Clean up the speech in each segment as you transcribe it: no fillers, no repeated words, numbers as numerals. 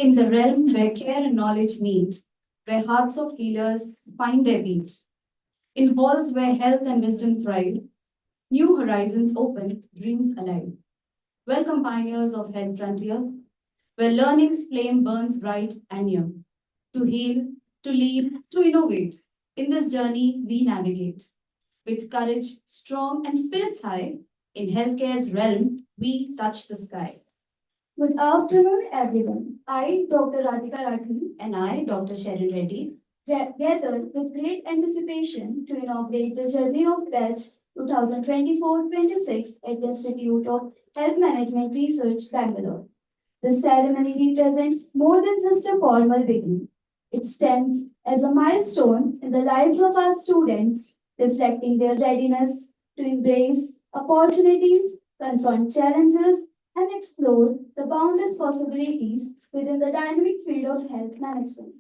In the realm where care and knowledge meet, where hearts of healers find their beat, in halls where health and wisdom thrive, new horizons open, dreams alive. Welcome, pioneers of health frontiers, where learning's flame burns bright and near. To heal, to lead, to innovate, in this journey we navigate. With courage strong and spirits high, in healthcare's realm we touch the sky. Good afternoon, everyone. I, Dr. Radhika Rathi, And I, Dr. Sharon Reddy, gathered with great anticipation to inaugurate the journey of batch 2024-26 at the Institute of Health Management Research, Bangalore. The ceremony represents more than just a formal beginning. It stands as a milestone in the lives of our students, reflecting their readiness to embrace opportunities, confront challenges, and explore the boundless possibilities within the dynamic field of health management.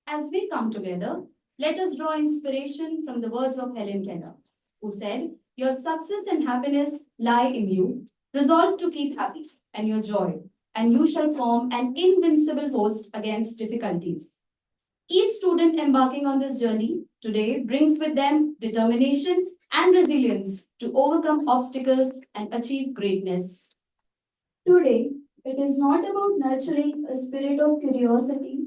as we come together, let us draw inspiration from the words of Helen Keller, who said, "Your success and happiness lie in you. Resolve to keep happy and your joy, and you shall form an invincible host against difficulties." Each student embarking on this journey today brings with them determination and resilience to overcome obstacles and achieve greatness. Today, it is not about nurturing a spirit of curiosity,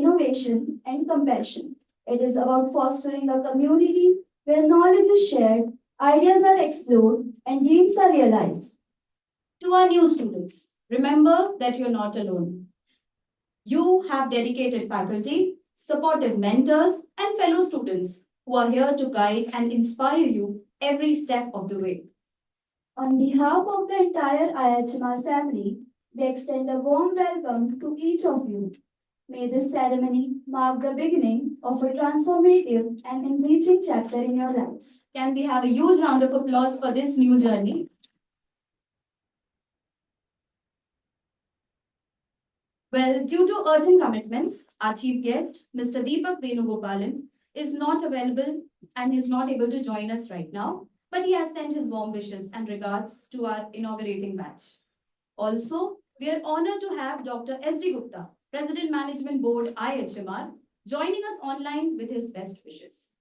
innovation, and compassion. It is about fostering a community where knowledge is shared, ideas are explored, and dreams are realized. To our new students, remember that you're not alone. You have dedicated faculty, supportive mentors, and fellow students who are here to guide and inspire you every step of the way. On behalf of the entire IIHMR family, we extend a warm welcome to each of you. May this ceremony mark the beginning of a transformative and enriching chapter in your lives. Can we have a huge round of applause for this new journey? Well, due to urgent commitments, our chief guest, Mr. Deepak Venugopalan, is not available and is not able to join us right now, but he has sent his warm wishes and regards to our inaugurating batch. Also, we are honored to have Dr. S.D. Gupta, President Management Board IIHMR, joining us online with his best wishes.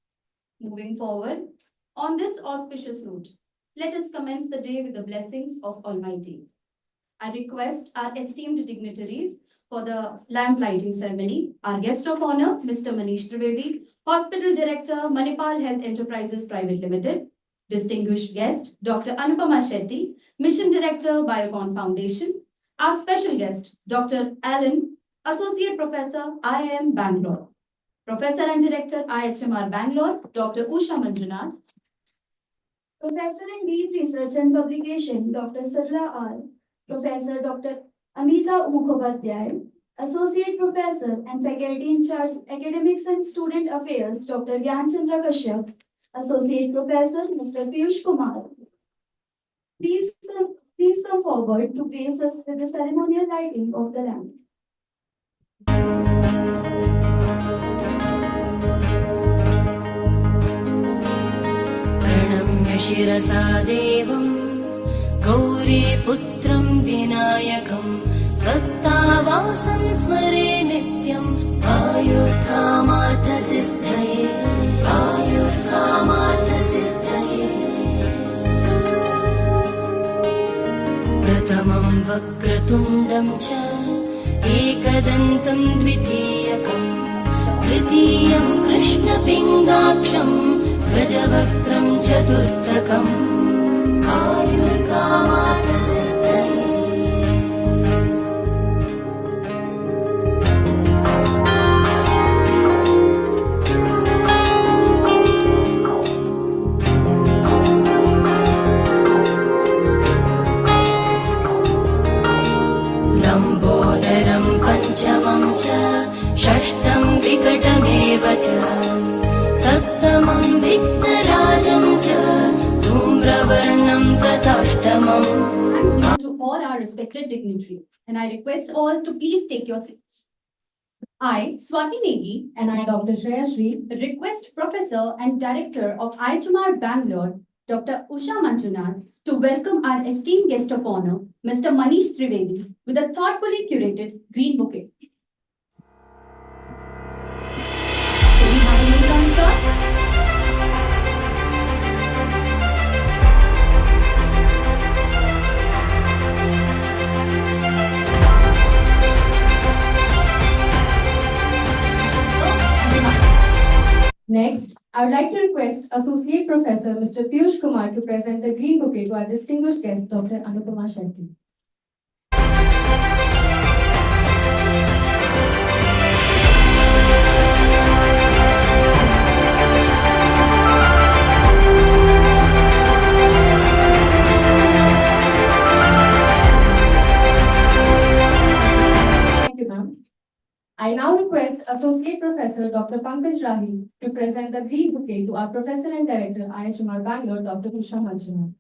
Moving forward, on this auspicious note, let us commence the day with the blessings of Almighty. I request our esteemed dignitaries for the lamp lighting ceremony, our guest of honor, Mr. Manish Trivedi, Hospital Director, Manipal Health Enterprises Private Limited, distinguished guest, Dr. Anupama Shetty, Mission Director, Biocon Foundation, our special guest, Dr. Alan, Associate Professor, IIM Bangalore, Professor and Director, IIHMR Bangalore, Dr. Usha Manjunath, Professor and Dean Research and Publication, Dr. Sarla R. Professor Dr. Amita Mukhopadhyay, Associate Professor and Faculty in Charge Academics and Student Affairs, Dr. Gyan Chandra Kashyap, Associate Professor, Mr. Piyush Kumar. Please come forward to grace us with the ceremonial lighting of the lamp. प्रणम्य शिरसा देवं गौरीपुत्रं विनायकं भक्तावासं स्मरे नित्यं आयुर्कामार्थसिद्धये आयुर्कामार्थसिद्धये प्रथमं च एकदन्तं द्वितीयकम् तृतीयं कृष्णपिङ्गाक्षं गजवक्त्रं चतुर्थकम् आयुर्कामार्थसिद्धये लम्बोदरं पञ्चमं च षष्ठं विकटमेव च सप्तमं विघ्नराजं च धूम्रवर्णं तथाष्टमम्. To all our respected dignitaries, and I request all to please take your seats. I, Swati Negi, And I, Dr. Shreya Shri, request Professor and Director of IIHMR Bangalore, Dr. Usha Manjunath, to welcome our esteemed guest of honor, Mr. Manish Trivedi, with a thoughtfully curated green bouquet. Can we have a minute on shot? next, I would like to request Associate Professor Mr. Piyush Kumar to present the green bouquet to our distinguished guest, Dr. Anupama Shetty. Thank you, ma'am. I now request Associate Professor Dr. Pankaj Rahi to present the green bouquet to our Professor and Director, IIHMR Bangalore, Dr. Usha Manjunath.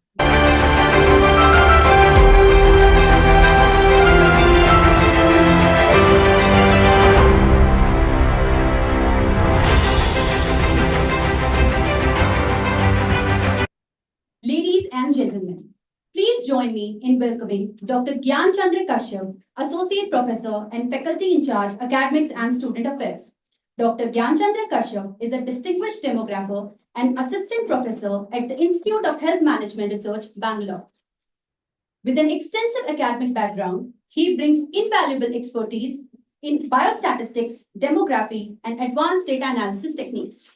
Ladies and gentlemen, please join me in welcoming Dr. Gyan Chandra Kashyap, Associate Professor and Faculty in Charge, Academics and Student Affairs. Dr. Gyan Chandra Kashyap is a distinguished demographer and Assistant Professor at the Institute of Health Management Research, Bangalore. With an extensive academic background, he brings invaluable expertise in biostatistics, demography, and advanced data analysis techniques.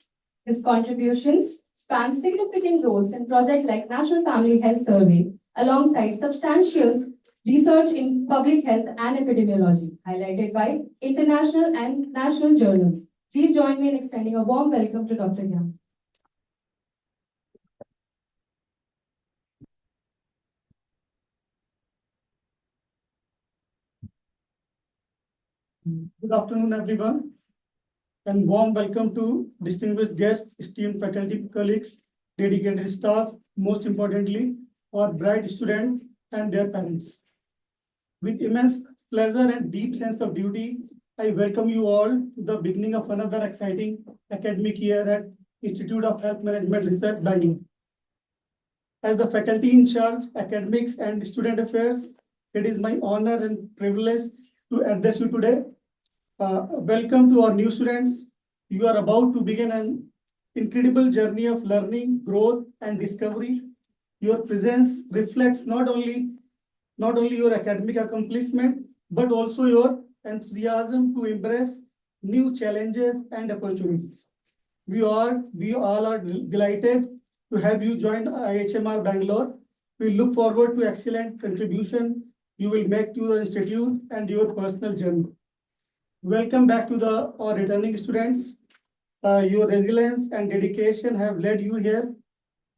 His contributions span significant roles in projects like National Family Health Survey, alongside substantial research in public health and epidemiology, highlighted by international and national journals. Please join me in extending a warm welcome to Dr. Gyan. Good afternoon, everyone, and warm welcome to distinguished guests, esteemed faculty colleagues, dedicated staff, most importantly, our bright students and their parents. With immense pleasure and deep sense of duty, I welcome you all to the beginning of another exciting academic year at Institute of Health Management Research, Bangalore. As the faculty in charge, academics and student affairs, it is my honor and privilege to address you today. Welcome to our new students. You are about to begin an incredible journey of learning, growth, and discovery. Your presence reflects not only your academic accomplishment, but also your enthusiasm to embrace new challenges and opportunities. We all are delighted to have you join IIHMR Bangalore. We look forward to excellent contribution you will make to the institute and your personal journey. Welcome back to our returning students. Your resilience and dedication have led you here,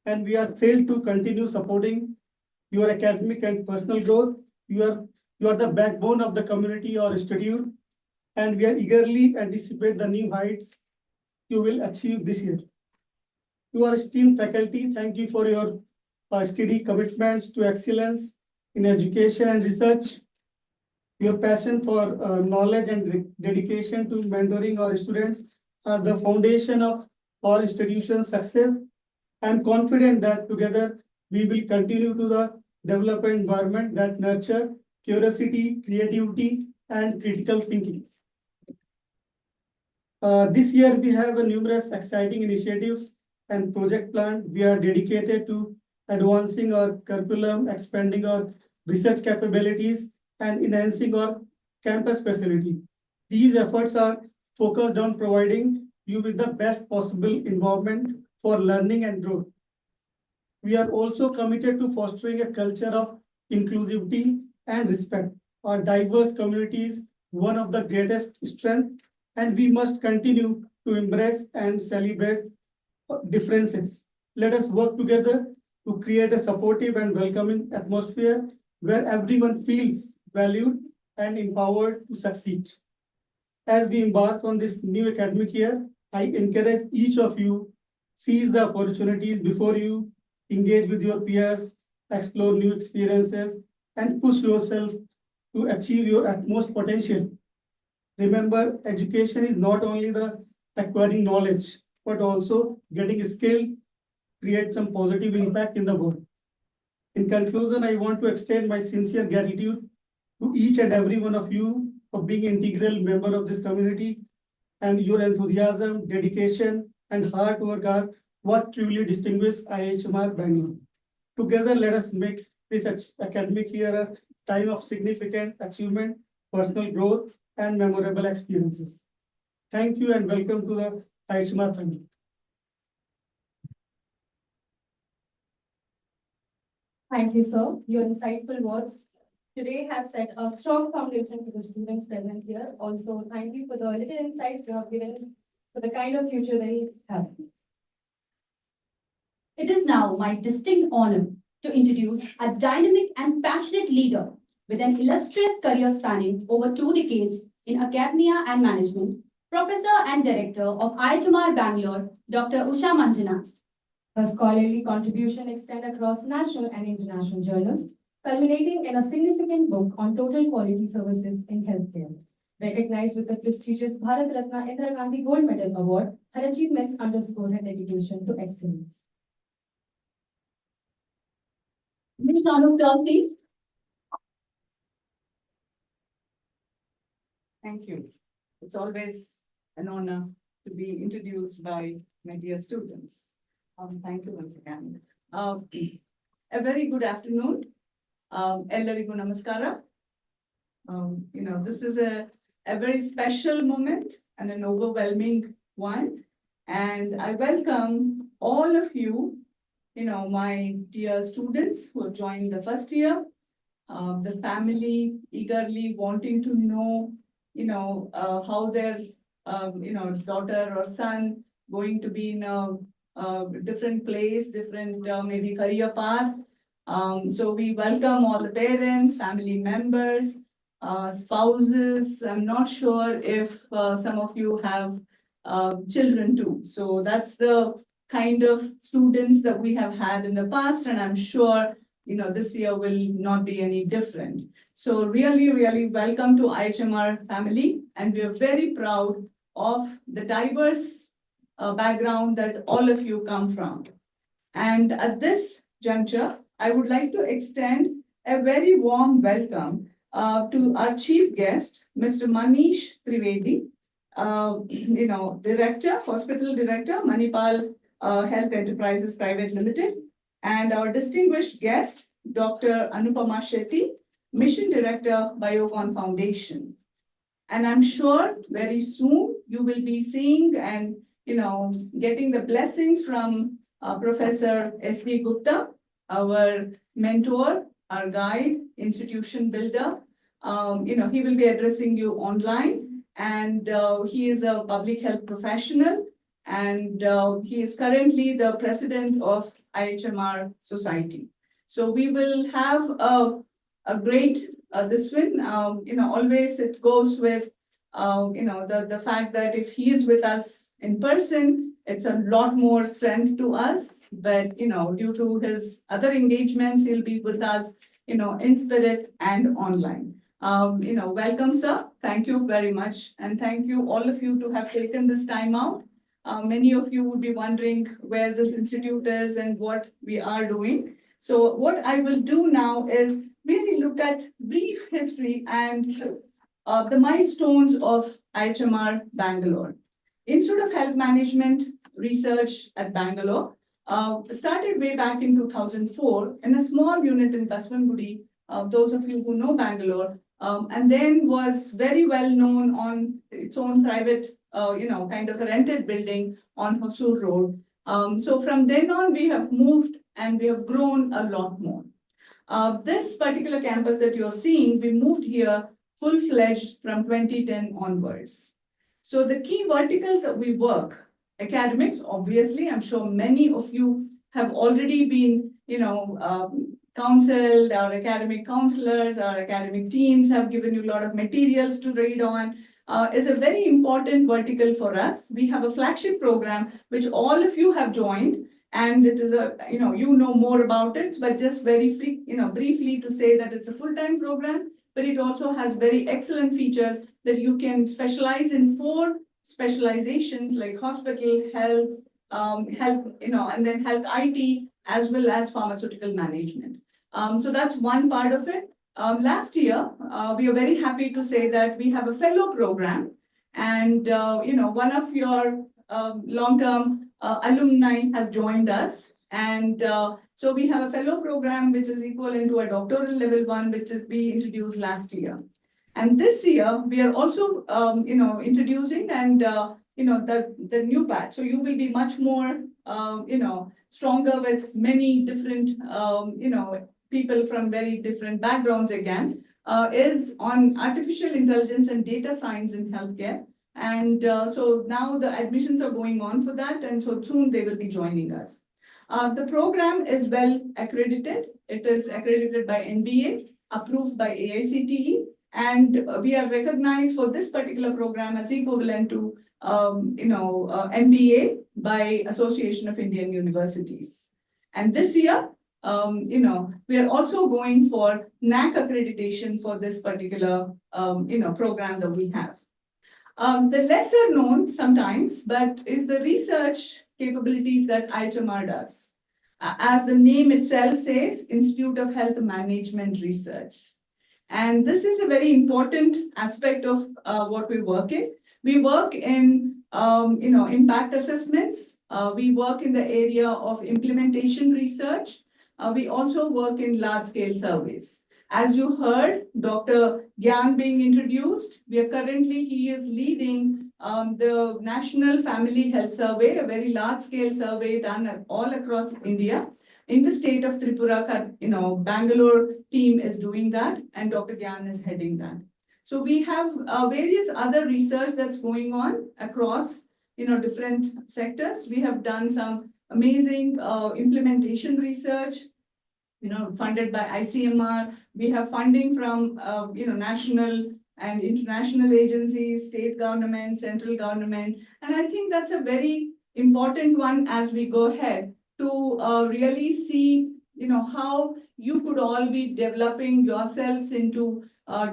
and we are thrilled to continue supporting your academic and personal growth. You are the backbone of the community or institute, and we are eagerly anticipate the new heights you will achieve this year. To our esteemed faculty, thank you for your steady commitments to excellence in education and research. Your passion for knowledge and dedication to mentoring our students are the foundation of our institution's success. I am confident that together we will continue to develop an environment that nurture curiosity, creativity, and critical thinking. This year we have numerous exciting initiatives and project planned. We are dedicated to advancing our curriculum, expanding our research capabilities, and enhancing our campus facility. These efforts are focused on providing you with the best possible environment for learning and growth. We are also committed to fostering a culture of inclusivity and respect. Our diverse community is one of the greatest strengths, and we must continue to embrace and celebrate differences. Let us work together to create a supportive and welcoming atmosphere where everyone feels valued and empowered to succeed. As we embark on this new academic year, I encourage each of you seize the opportunities before you, engage with your peers, explore new experiences, and push yourself to achieve your utmost potential. Remember, education is not only the acquiring knowledge, but also getting skilled, create some positive impact in the world. In conclusion, I want to extend my sincere gratitude to each and every one of you for being an integral member of this community, and your enthusiasm, dedication, and hard work are what truly distinguish IIHMR Bangalore. Together, let us make this academic year a time of significant achievement, personal growth, and memorable experiences. Thank you and welcome to the IIHMR family. Thank you, sir. Your insightful words today have set a strong foundation for the students present here. Also, thank you for the little insights you have given for the kind of future they have. It is now my distinct honor to introduce a dynamic and passionate leader with an illustrious career spanning over 2 decades in academia and management, Professor and Director of IIHMR Bangalore, Dr. Usha Manjunath. Her scholarly contribution extend across national and international journals, culminating in a significant book on total quality services in healthcare. Recognized with the prestigious Bharat Ratna Indira Gandhi Gold Medal Award, her achievements underscore her dedication to excellence. Ms. Anup Darcy. Thank you. It's always an honor to be introduced by my dear students. Thank you once again. A very good afternoon. Ellarigu namaskara. This is a very special moment and an overwhelming one. And I welcome all of you, my dear students who have joined the first year, the family eagerly wanting to know, how their, daughter or son going to be in a different place, different maybe career path. So we welcome all the parents, family members, spouses. I'm not sure if some of you have children too. So that's the kind of students that we have had in the past, and I'm sure this year will not be any different. So really, really welcome to IIHMR family, and we are very proud of the diverse background that all of you come from. And at this juncture, I would like to extend a very warm welcome to our chief guest, Mr. Manish Trivedi, Director, Hospital Director, Manipal Health Enterprises Private Limited, and our distinguished guest, Dr. Anupama Shetty, Mission Director, Biocon Foundation. And I'm sure very soon you will be seeing and getting the blessings from Professor S.V. Gupta, our mentor, our guide, institution builder. He will be addressing you online, and he is a public health professional, and he is currently the president of IIHMR Society. So we will have a great this one. Always it goes with the fact that if he is with us in person, it's a lot more strength to us. But due to his other engagements, he'll be with us, in spirit and online. Welcome, sir. Thank you very much, and thank you all of you to have taken this time out. Many of you would be wondering where this institute is and what we are doing. So what I will do now is really look at brief history and the milestones of IIHMR Bangalore. Institute of Health Management Research at Bangalore started way back in 2004 in a small unit in Baswangudi. Those of you who know Bangalore and then was very well known on its own private, kind of a rented building on Hosur Road. So from then on, we have moved and we have grown a lot more. This particular campus that you're seeing, we moved here full-fledged from 2010 onwards. So the key verticals that we work, academics, obviously, I'm sure many of you have already been, counseled, our academic counselors, our academic teams have given you a lot of materials to read on. Is a very important vertical for us. We have a flagship program, which all of you have joined, and it is a, you know more about it, but just very briefly to say that it's a full-time program, but it also has very excellent features that you can specialize in 4 specializations like hospital, health, and then health IT, as well as pharmaceutical management. So that's one part of it. Last year, we are very happy to say that we have a fellow program, and one of your long-term alumni has joined us, and so we have a fellow program which is equivalent to a doctoral level 1, which we introduced last year. And this year we are also introducing and the new batch. So you will be much more stronger with many different people from very different backgrounds again, is on artificial intelligence and data science in healthcare. And so now the admissions are going on for that, and so soon they will be joining us. The program is well accredited. It is accredited by NBA, approved by AICTE, and we are recognized for this particular program as equivalent to MBA by Association of Indian Universities. And this year, we are also going for NAC accreditation for this particular program that we have. The lesser known sometimes, but is the research capabilities that IIHMR does. As the name itself says, Institute of Health Management Research. And this is a very important aspect of what we work in. We work in, impact assessments. We work in the area of implementation research. We also work in large-scale surveys. As you heard, Dr. Gyan being introduced, he is leading the National Family Health Survey, a very large-scale survey done all across India. In the state of Tripura, Bangalore team is doing that, and Dr. Gyan is heading that. So we have various other research that's going on across, different sectors. We have done some amazing implementation research, funded by ICMR. We have funding from, national and international agencies, state government, central government. And I think that's a very important one as we go ahead to really see, how you could all be developing yourselves into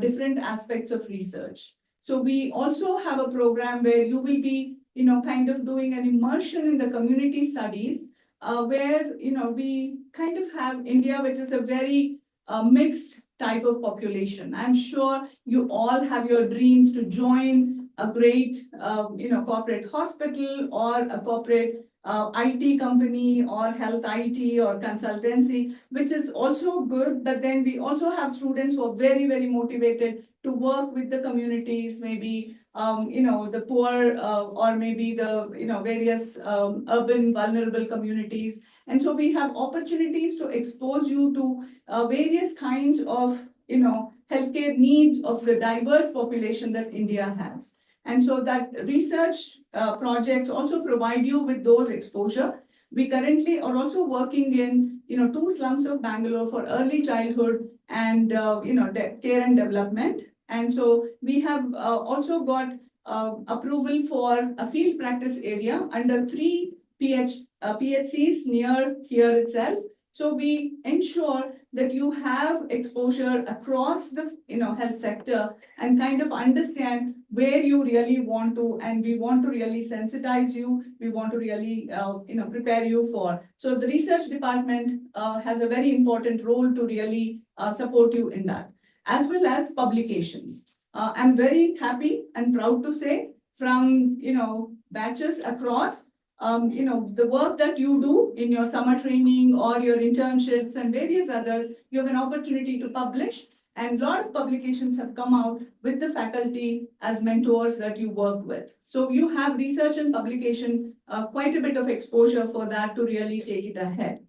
different aspects of research. So we also have a program where you will be, kind of doing an immersion in the community studies, where, we kind of have India, which is a very mixed type of population. I'm sure you all have your dreams to join a great, corporate hospital or a corporate IT company or health IT or consultancy, which is also good. But then we also have students who are very, very motivated to work with the communities, maybe, the poor or maybe the, various urban vulnerable communities. And so we have opportunities to expose you to various kinds of, healthcare needs of the diverse population that India has. And so that research projects also provide you with those exposure. We currently are also working in, 2 slums of Bangalore for early childhood and, care and development. And so we have also got approval for a field practice area under 3 PHCs near here itself. So we ensure that you have exposure across the health sector and kind of understand where you really want to, and we want to really sensitize you. We want to really prepare you for. So the research department has a very important role to really support you in that, as well as publications. I'm very happy and proud to say from batches across. The work that you do in your summer training or your internships and various others, you have an opportunity to publish. And a lot of publications have come out with the faculty as mentors that you work with. So you have research and publication, quite a bit of exposure for that to really take it ahead.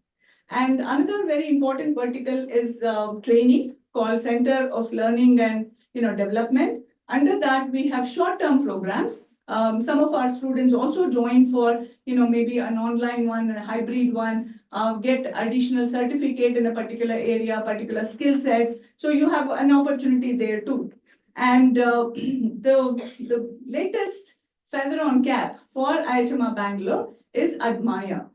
And another very important vertical is training called Center of Learning and Development. Under that, we have short-term programs. Some of our students also join for maybe an online one, a hybrid one, get additional certificate in a particular area, particular skill sets. So you have an opportunity there too. And the latest feather on cap for IIHMR Bangalore is Admire.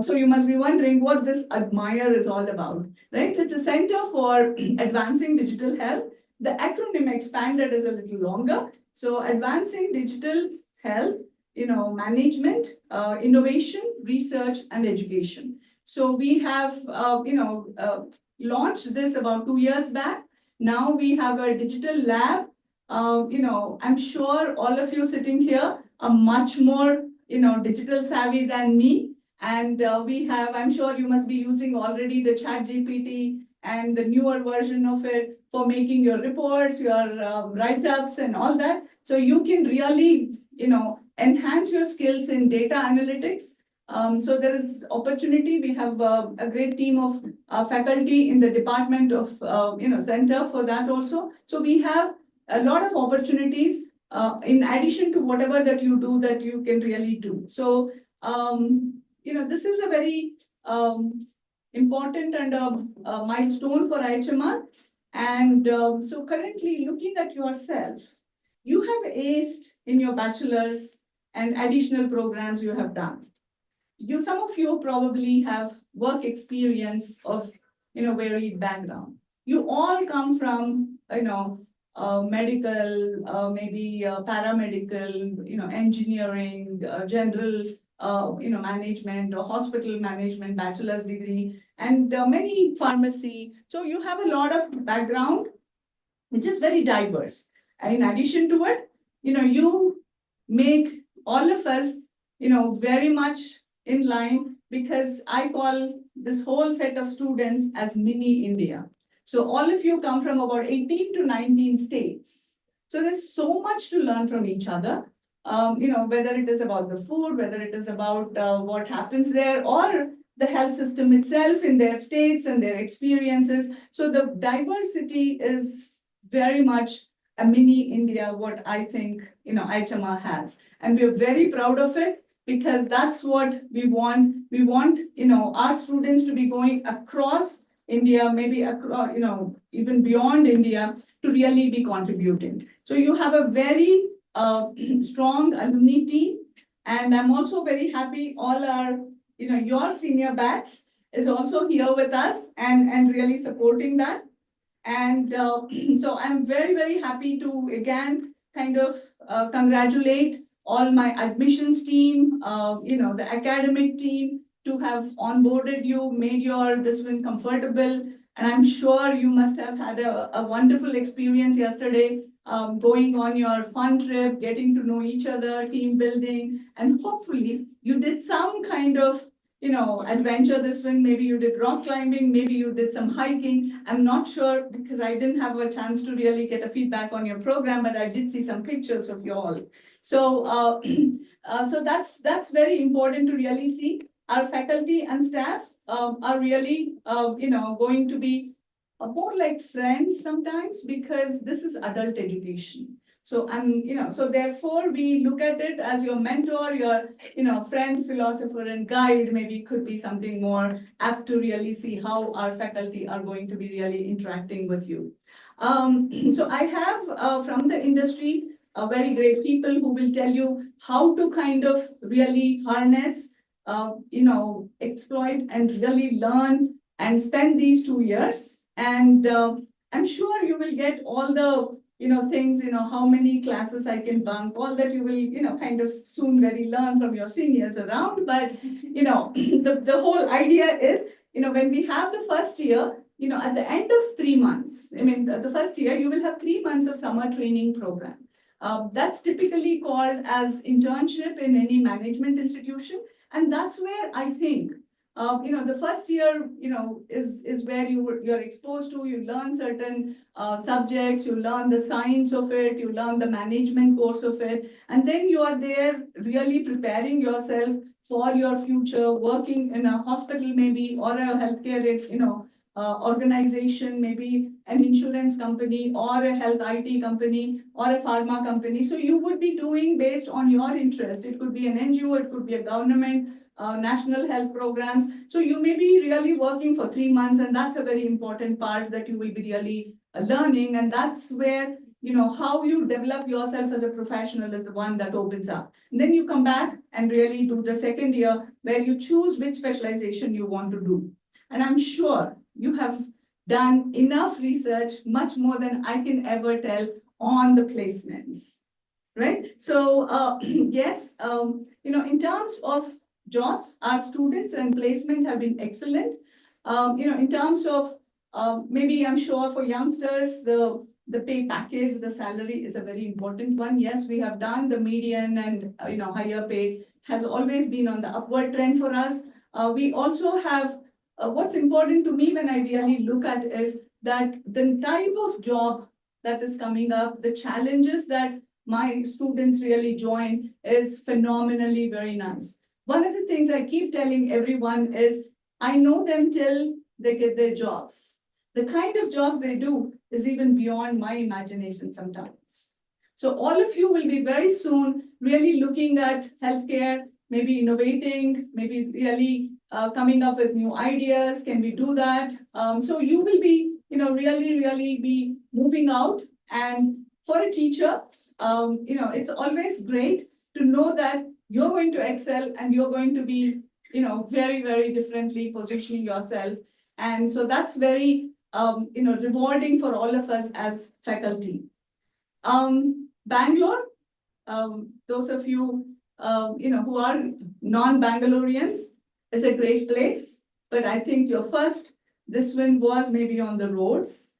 So you must be wondering what this Admire is all about, right? It's a Center for Advancing Digital Health. The acronym expanded is a little longer. So Advancing Digital Health, management, innovation, research, and education. So we have, launched this about 2 years back. Now we have a digital lab. I'm sure all of you sitting here are much more, digital savvy than me. And we have, I'm sure you must be using already the ChatGPT and the newer version of it for making your reports, your write-ups and all that. So you can really, enhance your skills in data analytics. So there is opportunity. We have a great team of faculty in the department of, center for that also. So we have a lot of opportunities in addition to whatever that you do that you can really do. So, this is a very important and a milestone for IIHMR. And so currently looking at yourself, you have aced in your bachelor's and additional programs you have done. Some of you probably have work experience of, varied background. You all come from, medical, maybe paramedical, engineering, general, management or hospital management, bachelor's degree, and many pharmacy. So you have a lot of background, which is very diverse. And in addition to it, you make all of us, very much in line, because I call this whole set of students as mini India. So all of you come from about 18 to 19 states. So there's so much to learn from each other. Whether it is about the food, whether it is about what happens there, or the health system itself in their states and their experiences. So the diversity is very much a mini India, what I think, IIHMR has. And we're very proud of it, because that's what we want. We want, our students to be going across India, maybe across, even beyond India, to really be contributing. So you have a very strong alumni team. And I'm also very happy all our, your senior batch is also here with us and really supporting that. And so I'm very, very happy to again kind of congratulate all my admissions team, the academic team, to have onboarded you, made your this one comfortable. And I'm sure you must have had a wonderful experience yesterday, going on your fun trip, getting to know each other, team building, and hopefully you did some kind of, adventure this one. Maybe you did rock climbing, maybe you did some hiking. I'm not sure, because I didn't have a chance to really get a feedback on your program, but I did see some pictures of you all. So, so that's very important to really see. Our faculty and staff are really, going to be more like friends sometimes, because this is adult education. So so therefore we look at it as your mentor, your, friend, philosopher, and guide. Maybe could be something more apt to really see how our faculty are going to be really interacting with you. So I have from the industry very great people who will tell you how to kind of really harness, exploit and really learn and spend these 2 years. And I'm sure you will get all the, things, how many classes I can bunk, all that you will, kind of soon very learn from your seniors around. But, the whole idea is, when we have the first year, at the end of 3 months, the first year, you will have 3 months of summer training program. That's typically called as internship in any management institution. And that's where I think The first year, is where you're exposed to, you learn certain subjects, you learn the science of it, you learn the management course of it, and then you are there really preparing yourself for your future, working in a hospital maybe, or a healthcare, organization, maybe an insurance company, or a health IT company, or a pharma company. So you would be doing based on your interest. It could be an NGO, it could be a government, national health programs. So you may be really working for 3 months, and that's a very important part that you will be really learning. And that's where, how you develop yourself as a professional is the one that opens up. And then you come back and really do the second year where you choose which specialization you want to do. And I'm sure you have done enough research, much more than I can ever tell, on the placements, right? So yes, in terms of jobs, our students and placement have been excellent. In terms of maybe I'm sure for youngsters, the pay package, the salary is a very important one. Yes, we have done the median and higher pay has always been on the upward trend for us. We also have what's important to me when I really look at is that the type of job that is coming up, the challenges that my students really join is phenomenally very nice. One of the things I keep telling everyone is I know them till they get their jobs. The kind of jobs they do is even beyond my imagination sometimes. So all of you will be very soon really looking at healthcare, maybe innovating, maybe really coming up with new ideas. Can we do that? So you will be, really be moving out. And for a teacher, it's always great to know that you're going to excel and you're going to be, very, very differently positioning yourself. And so that's very, rewarding for all of us as faculty. Bangalore, those of you, who are non-Bangaloreans, is a great place. But I think your first, this one was maybe on the roads.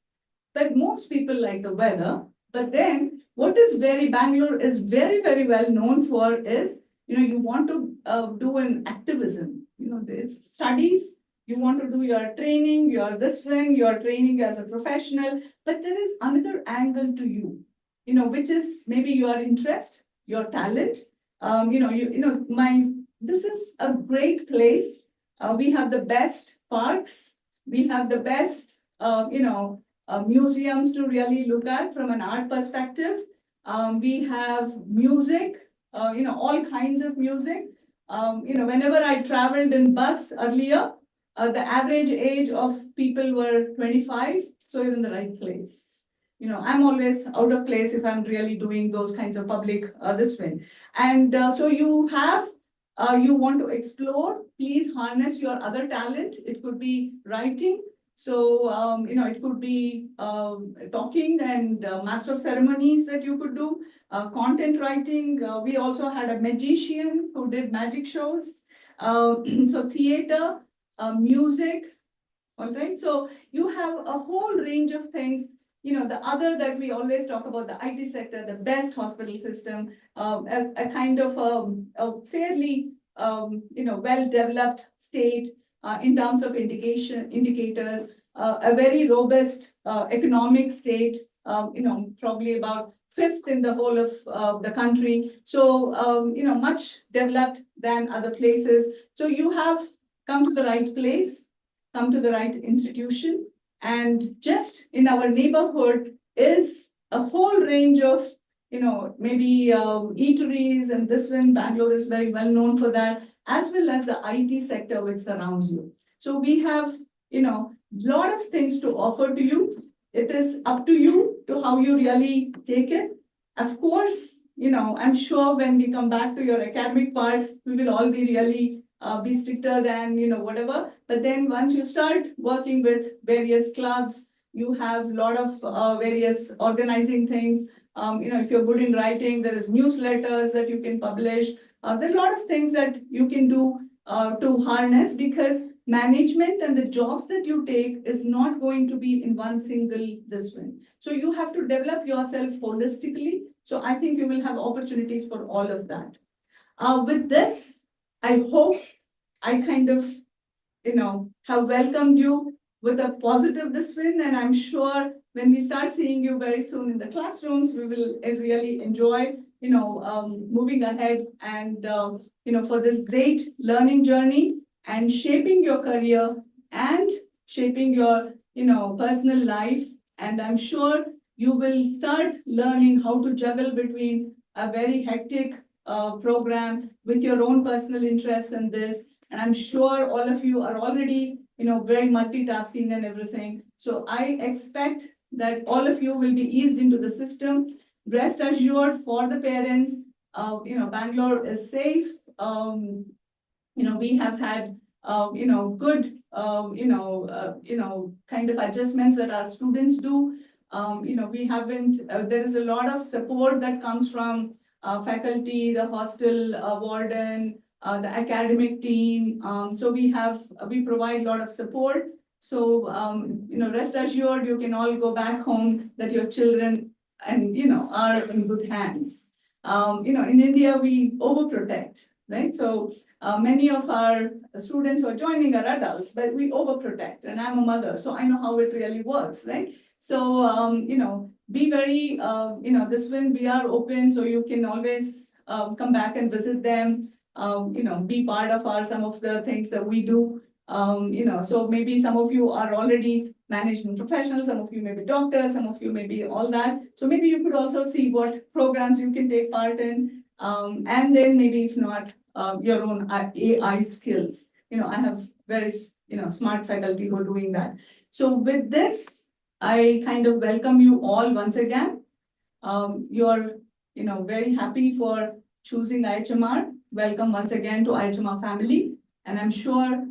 But most people like the weather. But then what is Bangalore is very, very well known for is, you want to do an activism, it's studies, you want to do your training, your this thing, your training as a professional, but there is another angle to you, which is maybe your interest, your talent. This is a great place. We have the best parks, we have the best, museums to really look at from an art perspective. We have music, all kinds of music. Whenever I traveled in bus earlier, the average age of people were 25, so you're in the right place. I'm always out of place if I'm really doing those kinds of public this way. And so you have, you want to explore, please harness your other talent. It could be writing. So, it could be talking and master of ceremonies that you could do, content writing. We also had a magician who did magic shows. So theater, music, all right. So you have a whole range of things. The other that we always talk about, the IT sector, the best hospital system, a kind of a fairly, well-developed state in terms of indicators, a very robust economic state, probably about 5th in the whole of the country. So, much developed than other places. So you have come to the right place, come to the right institution. And just in our neighborhood is a whole range of, maybe eateries, and this one, Bangalore is very well known for that, as well as the IT sector which surrounds you. So we have, lot of things to offer to you. It is up to you to how you really take it. Of course, I'm sure when we come back to your academic part, we will all be really be stricter than, whatever. But then once you start working with various clubs, you have a lot of various organizing things. If you're good in writing, there is newsletters that you can publish. There are a lot of things that you can do to harness, because management and the jobs that you take is not going to be in one single this one. So you have to develop yourself holistically. So I think you will have opportunities for all of that. With this, I hope I kind of have welcomed you with a positive discipline, and I'm sure when we start seeing you very soon in the classrooms, we will really enjoy, moving ahead and, for this great learning journey and shaping your career and shaping your, personal life. And I'm sure you will start learning how to juggle between a very hectic program with your own personal interest in this. And I'm sure all of you are already, very multitasking and everything. So I expect that all of you will be eased into the system. Rest assured for the parents, Bangalore is safe. We have had, good, kind of adjustments that our students do. We haven't, there is a lot of support that comes from faculty, the hostel warden, the academic team. So we provide a lot of support. So, rest assured, you can all go back home that your children and, are in good hands. In India, we overprotect, right? So many of our students who are joining are adults, but we overprotect, and I'm a mother, so I know how it really works, right? So, be very, this when we are open, so you can always come back and visit them, be part of some of the things that we do. So maybe some of you are already management professionals, some of you may be doctors, some of you may be all that. So maybe you could also see what programs you can take part in. And then maybe if not, your own AI skills. I have very, smart faculty who are doing that. So with this, I kind of welcome you all once again. You're, very happy for choosing IHMR. Welcome once again to IHMR family. And I'm sure,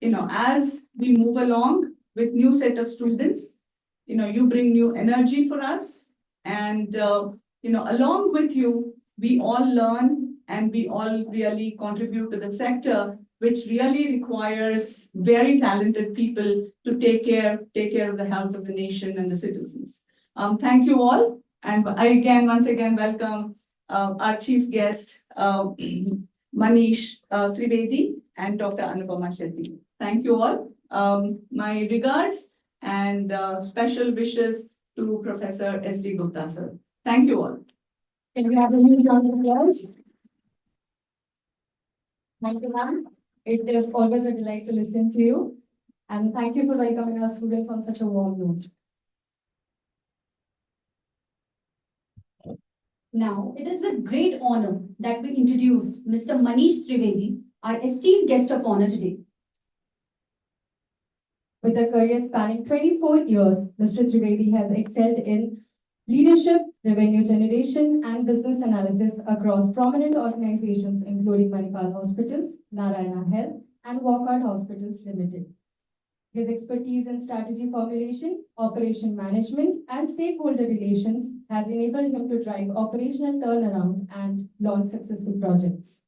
as we move along with new set of students, you bring new energy for us. And, along with you, we all learn and we all really contribute to the sector, which really requires very talented people to take care of the health of the nation and the citizens. Thank you all. And I once again welcome our chief guest, Manish Trivedi and Dr. Anupama Shetty. Thank you all. My regards and special wishes to Professor S.D. Gupta, sir. Thank you all. Can we have a huge round of applause? Thank you, ma'am. It is always a delight to listen to you. And thank you for welcoming our students on such a warm note. Now, it is with great honor that we introduce Mr. Manish Trivedi, our esteemed guest of honor today. With a career spanning 24 years, Mr. Trivedi has excelled in leadership, revenue generation, and business analysis across prominent organizations including Manipal Hospitals, Narayana Health, and Walcott Hospitals Limited. His expertise in strategy formulation, operation management, and stakeholder relations has enabled him to drive operational turnaround and launch successful projects.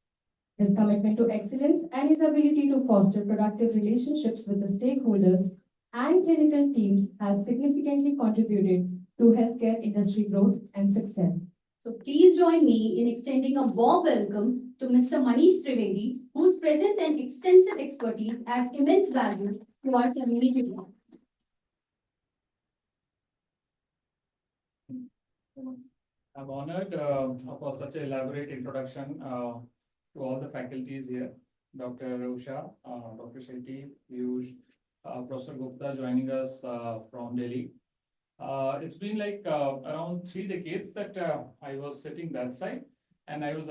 His commitment to excellence and his ability to foster productive relationships with the stakeholders and clinical teams has significantly contributed to healthcare industry growth and success. So please join me in extending a warm welcome to Mr. Manish Trivedi, whose presence and extensive expertise add immense value to our ceremony today. I'm honored for such an elaborate introduction to all the faculties here. Dr. Usha, Dr. Shetty, Piyush, Professor Gupta joining us from Delhi. It's been like around 3 decades that I was sitting that side, and I was,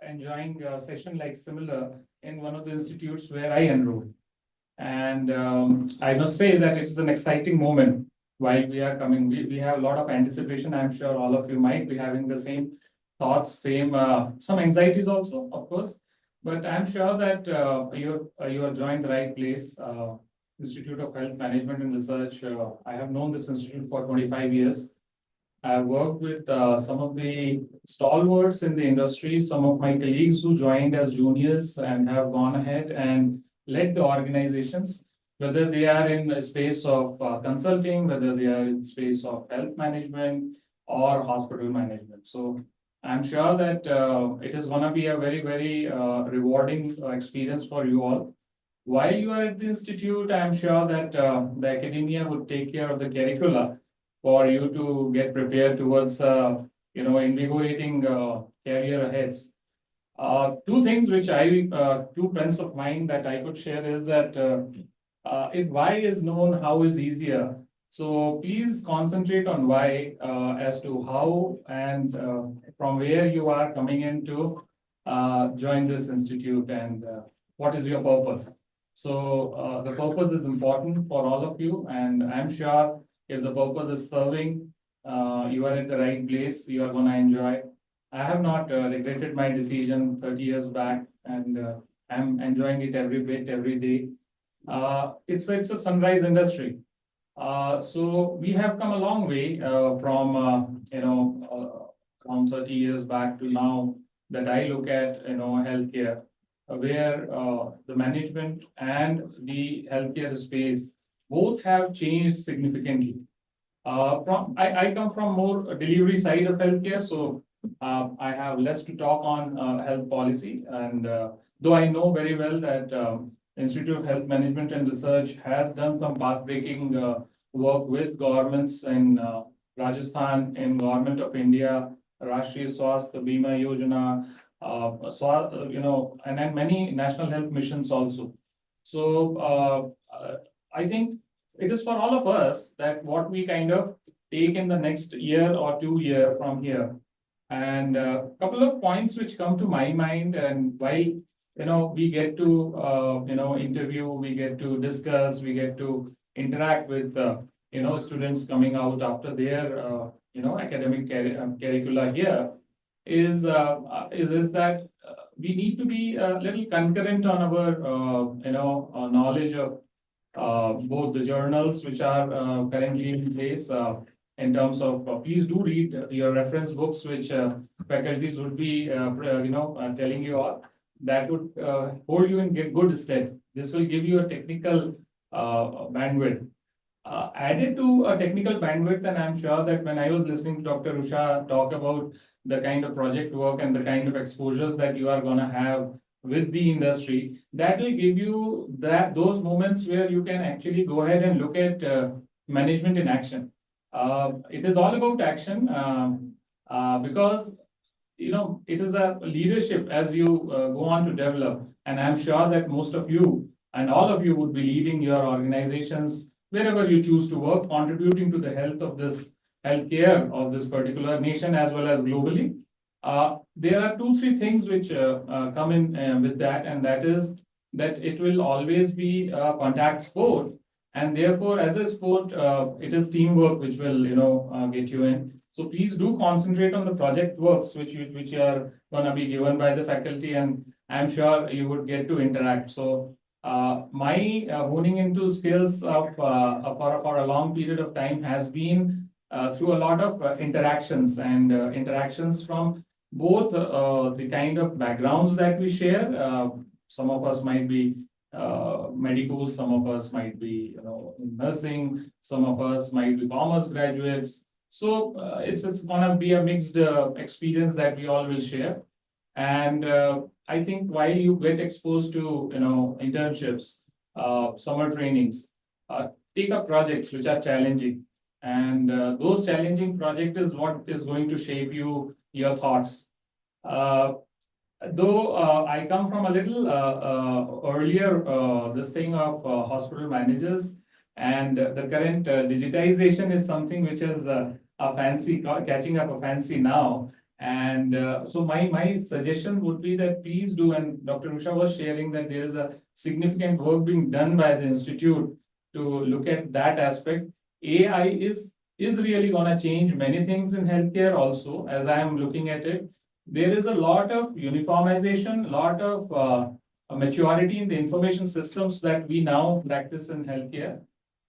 enjoying a session like similar in one of the institutes where I enrolled. And I must say that it's an exciting moment while we are coming. We have a lot of anticipation. I'm sure all of you might be having the same thoughts, same some anxieties also, of course. But I'm sure that you have joined the right place. Institute of Health Management and Research. I have known this institute for 25 years. I have worked with some of the stalwarts in the industry, some of my colleagues who joined as juniors and have gone ahead and led the organizations, whether they are in a space of consulting, whether they are in space of health management or hospital management. So I'm sure that it is going to be a very, very rewarding experience for you all. while you are at the institute, I'm sure that the academia would take care of the curricula for you to get prepared towards, invigorating career aheads. Two things which two pens of mine that I could share is that if why is known, how is easier. So please concentrate on why as to how and from where you are coming in to join this institute and what is your purpose. So the purpose is important for all of you, and I'm sure if the purpose is serving, you are at the right place, you are going to enjoy. I have not regretted my decision 30 years back, and I'm enjoying it every bit, every day. It's a sunrise industry. So we have come a long way from 30 years back to now that I look at healthcare, where the management and the healthcare space both have changed significantly. I come from more delivery side of healthcare, so I have less to talk on health policy. And though I know very well that Institute of Health Management and Research has done some path-breaking work with governments in Rajasthan, in Government of India, Rashtriya Swasthya Bima Yojana, and then many national health missions also. So I think it is for all of us that what we kind of take in the next year or 2 year from here. And a couple of points which come to my mind, and while we get to interview, we get to discuss, we get to interact with students coming out after their academic curricula here, is that we need to be a little concurrent on our knowledge of both the journals which are currently in place. In terms of, please do read your reference books, which faculties would be, telling you all. That would hold you in good stead. This will give you a technical bandwidth. Added to a technical bandwidth, and I'm sure that when I was listening to Dr. Usha talk about the kind of project work and the kind of exposures that you are going to have with the industry, that will give you those moments where you can actually go ahead and look at management in action. It is all about action because it is a leadership as you go on to develop, and I'm sure that most of you and all of you would be leading your organizations wherever you choose to work, contributing to the health of this healthcare of this particular nation as well as globally. There are 2-3 things which come in with that, and that is that it will always be a contact sport, and therefore as a sport it is teamwork which will get you in. So please do concentrate on the project works which are going to be given by the faculty, and I'm sure you would get to interact. So my honing into skills for a long period of time has been through a lot of interactions and interactions from both the kind of backgrounds that we share. Some of us might be medicals, some of us might be in nursing, some of us might be commerce graduates. So it's gonna be a mixed experience that we all will share. And I think while you get exposed to internships, summer trainings, take up projects which are challenging, and those challenging projects is what is going to shape your thoughts. Though I come from a little earlier this thing of hospital managers, and the current digitization is something which is a fancy catching up a fancy now. And so my suggestion would be that please do, and Dr. Usha was sharing that there is a significant work being done by the institute to look at that aspect. AI is really going to change many things in healthcare also, as I am looking at it. There is a lot of uniformization, lot of maturity in the information systems that we now practice in healthcare.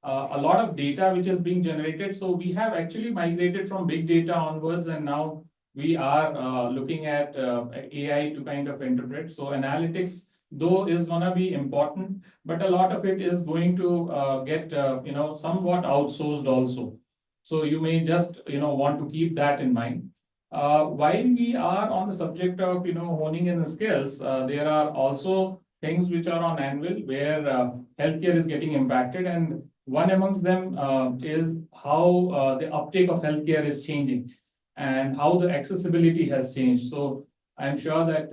A lot of data which is being generated. So we have actually migrated from big data onwards, and now we are looking at AI to kind of interpret. So analytics, though, is going to be important, but a lot of it is going to get somewhat outsourced also. So you may just want to keep that in mind. While we are on the subject of honing in the skills, there are also things which are on anvil where healthcare is getting impacted, and one amongst them is how the uptake of healthcare is changing and how the accessibility has changed. So I'm sure that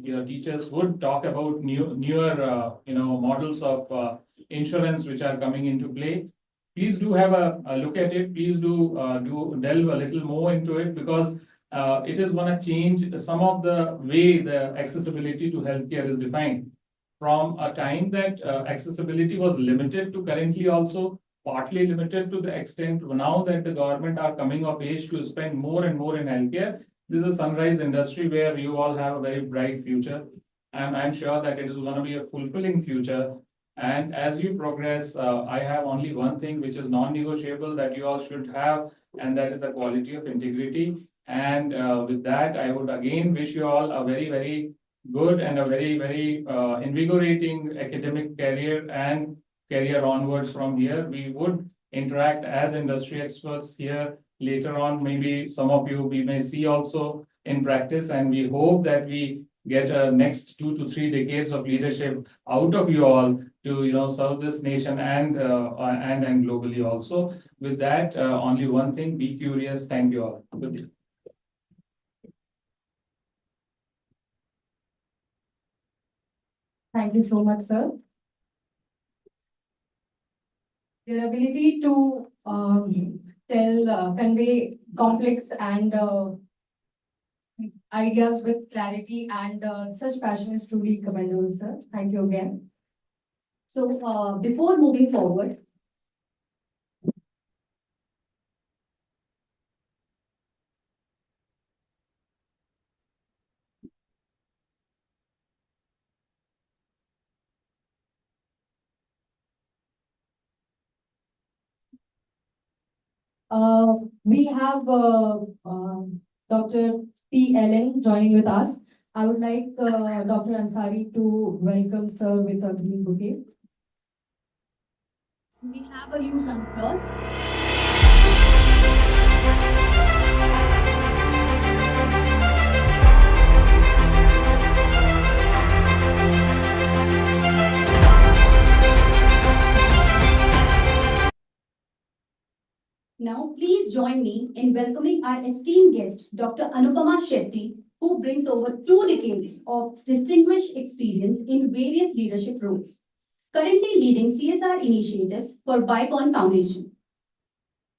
your teachers would talk about newer models of insurance which are coming into play. Please do have a look at it. Please do delve a little more into it, because it is going to change some of the way the accessibility to healthcare is defined. From a time that accessibility was limited to currently also partly limited to the extent now that the government are coming of age to spend more and more in healthcare. This is a sunrise industry where you all have a very bright future, and I'm sure that it is going to be a fulfilling future. And as you progress, I have only one thing which is non-negotiable that you all should have, and that is the quality of integrity. And with that, I would again wish you all a very, very good and a very, very invigorating academic career and career onwards from here. We would interact as industry experts here later on. Maybe some of you we may see also in practice, and we hope that we get a next 2 to 3 decades of leadership out of you all to serve this nation and globally also. With that, only one thing: be curious. Thank you all. Good day. Thank you so much, sir. Your ability to convey complex and ideas with clarity and such passion is truly commendable, sir. Thank you again. So before moving forward, we have Dr. P. Ellen joining with us. I would like Dr. Ansari to welcome sir with a green bouquet. We have a huge number. Now, please join me in welcoming our esteemed guest, Dr. Anupama Shetty, who brings over 2 decades of distinguished experience in various leadership roles, currently leading CSR initiatives for Bicon Foundation.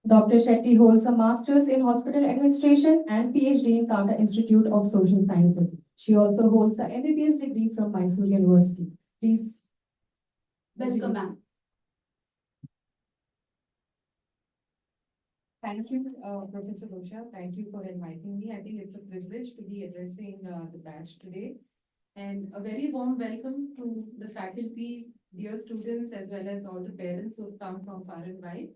Dr. Shetty holds a master's in hospital administration and PhD in Tata Institute of Social Sciences. She also holds a MBBS degree from Mysore University. Please welcome, ma'am. Thank you, Professor Usha. Thank you for inviting me. I think it's a privilege to be addressing the batch today. And a very warm welcome to the faculty, dear students, as well as all the parents who have come from far and wide.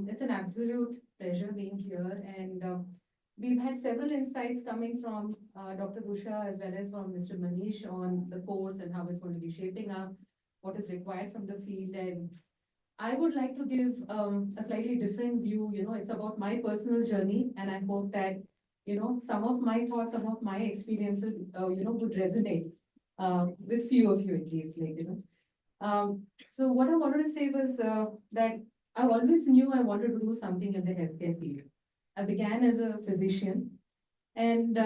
It's an absolute pleasure being here. And we've had several insights coming from Dr. Usha as well as from Mr. Manish on the course and how it's going to be shaping up, what is required from the field. And I would like to give a slightly different view. It's about my personal journey, and I hope that, some of my thoughts, some of my experiences, would resonate with few of you at least, So what I wanted to say was that I always knew I wanted to do something in the healthcare field. I began as a physician, and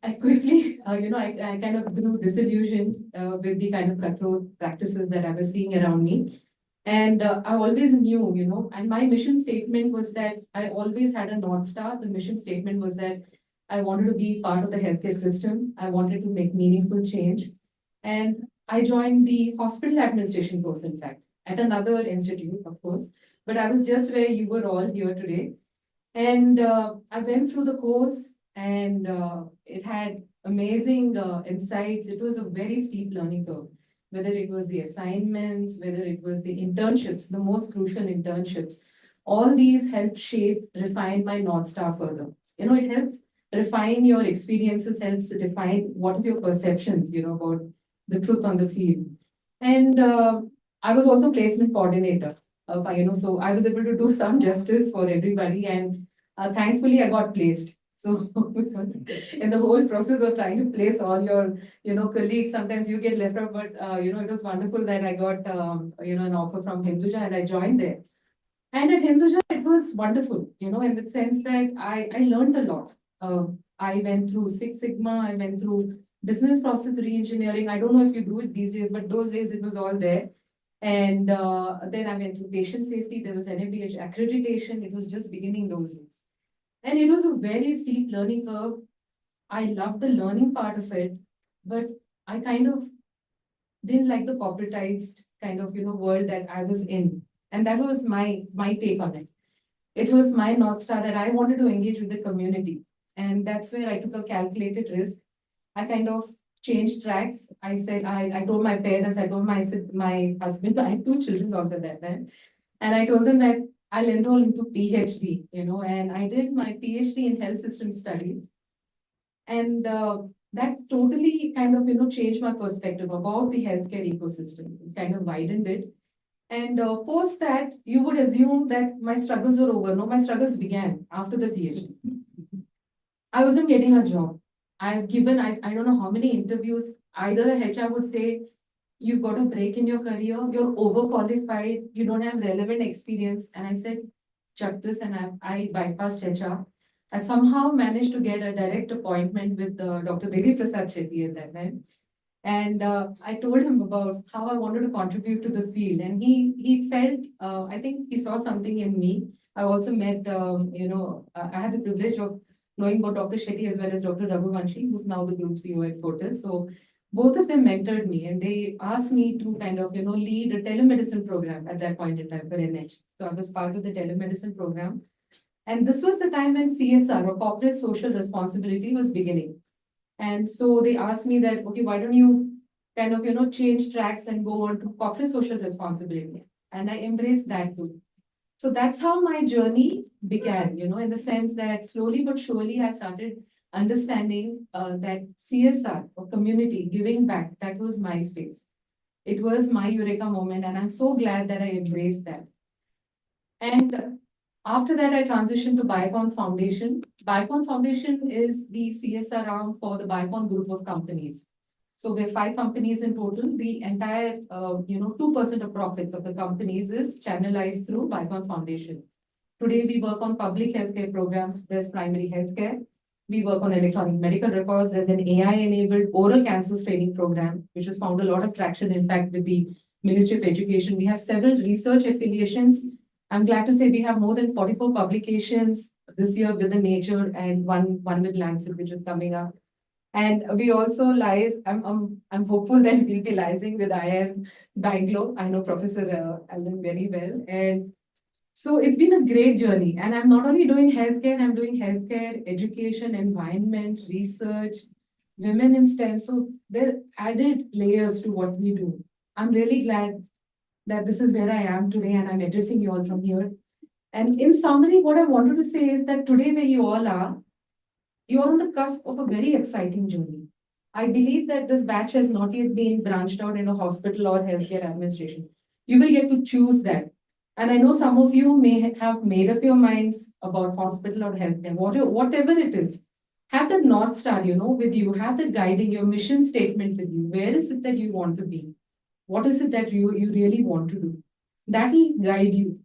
I quickly, I kind of grew disillusioned with the kind of cutthroat practices that I was seeing around me. And I always knew, and my mission statement was that I always had a North Star. The mission statement was that I wanted to be part of the healthcare system. I wanted to make meaningful change. And I joined the hospital administration course, in fact, at another institute, of course. But I was just where you were all here today. And I went through the course, and it had amazing insights. It was a very steep learning curve. Whether it was the assignments, whether it was the internships, the most crucial internships, all these help shape, refine my North Star further. It helps refine your experiences, helps define what is your perceptions, about the truth on the field. And I was also placement coordinator, so I was able to do some justice for everybody, and thankfully I got placed. So in the whole process of trying to place all your, colleagues, sometimes you get left out, but, it was wonderful that I got, an offer from Hinduja and I joined there. And at Hinduja, it was wonderful, in the sense that I learned a lot. I went through Six Sigma, I went through business process re-engineering. I don't know if you do it these days, but those days it was all there. And then I went through patient safety. There was NABH accreditation. It was just beginning those days. And it was a very steep learning curve. I loved the learning part of it, but I kind of didn't like the corporatized kind of, world that I was in. And that was my take on it. It was my North Star that I wanted to engage with the community. And that's where I took a calculated risk. I kind of changed tracks. I said, I told my parents, I told my husband, I had 2 children also at that time. And I told them that I'll enroll into PhD, and I did my PhD in health system studies. And that totally kind of, changed my perspective about the healthcare ecosystem. It kind of widened it. And post that, you would assume that my struggles were over. No, my struggles began after the PhD. I wasn't getting a job. I've given, I don't know how many interviews. Either the HR would say, you've got a break in your career, you're overqualified, you don't have relevant experience. And I said, chuck this, and I bypassed HR. I somehow managed to get a direct appointment with Dr. Devi Prasad Shetty at that time. And I told him about how I wanted to contribute to the field. And he felt, I think he saw something in me. I also met, I had the privilege of knowing about Dr. Shetty as well as Dr. Raghuvanshi, who's now the group CEO at Fortis. So both of them mentored me, and they asked me to kind of, lead a telemedicine program at that point in time for NH. So I was part of the telemedicine program. And this was the time when CSR, or corporate social responsibility, was beginning. And so they asked me that, okay, why don't you kind of, change tracks and go on to corporate social responsibility? And I embraced that too. So that's how my journey began, in the sense that slowly but surely I started understanding that CSR, or community giving back, that was my space. It was my eureka moment, and I'm so glad that I embraced that. And after that, I transitioned to Biocon Foundation. Biocon Foundation is the CSR arm for the Biocon group of companies. So we're 5 companies in total. The entire, 2% of profits of the companies is channelized through Biocon Foundation. Today, we work on public healthcare programs. There's primary healthcare. We work on electronic medical records. There's an AI-enabled oral cancer screening program, which has found a lot of traction, in fact, with the Ministry of Education. We have several research affiliations. I'm glad to say we have more than 44 publications this year with the Nature, and one with Lancet, which is coming up. And we also liaise, I'm hopeful that we'll be liaising with IIHMR Bangalore. I know Professor Alan very well. And so it's been a great journey. And I'm not only doing healthcare, I'm doing healthcare, education, environment, research, women in STEM. So there are added layers to what we do. I'm really glad that this is where I am today, and I'm addressing you all from here. And in summary, what I wanted to say is that today where you all are, you're on the cusp of a very exciting journey. I believe that this batch has not yet been branched out in a hospital or healthcare administration. You will get to choose that. And I know some of you may have made up your minds about hospital or healthcare, whatever it is. Have that North Star, with you, have that guiding, your mission statement with you. Where is it that you want to be? What is it that you really want to do? That will guide you.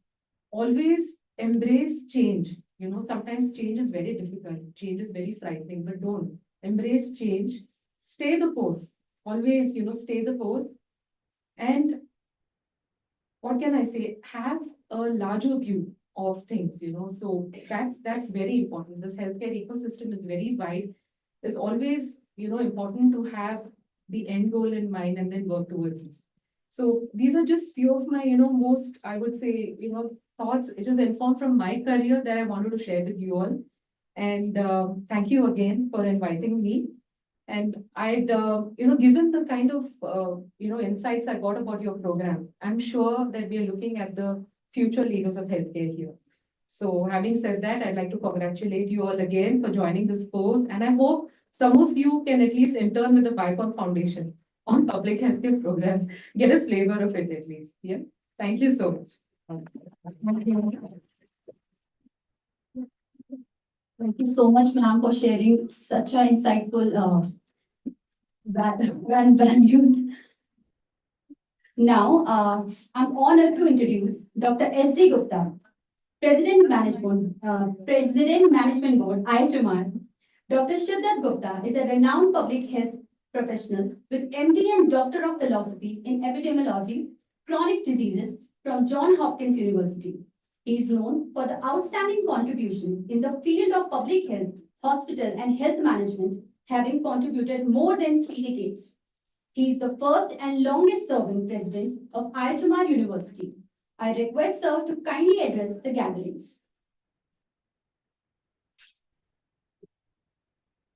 Always embrace change. Sometimes change is very difficult. Change is very frightening, but don't. Embrace change. Stay the course. Always, stay the course. And what can I say? Have a larger view of things, So that's very important. This healthcare ecosystem is very wide. It's always, important to have the end goal in mind and then work towards it. So these are just few of my, most, I would say, thoughts. It is informed from my career that I wanted to share with you all. And thank you again for inviting me. And I'd, given the kind of, insights I got about your program, I'm sure that we are looking at the future leaders of healthcare here. So having said that, I'd like to congratulate you all again for joining this course. And I hope some of you can at least intern with the Biocon Foundation on public healthcare programs, get a flavor of it at least. Yeah. Thank you so much. Thank you. Thank you so much, ma'am, for sharing such an insightful values. Now, I'm honored to introduce Dr. S.D. Gupta, President Management Board, IIHMR. Dr. Shiddat Gupta is a renowned public health professional with MD and Doctor of Philosophy in Epidemiology, Chronic Diseases from Johns Hopkins University. He is known for the outstanding contribution in the field of public health, hospital, and health management, having contributed more than 3 decades. He is the first and longest serving president of IIHMR University. I request sir to kindly address the gatherings.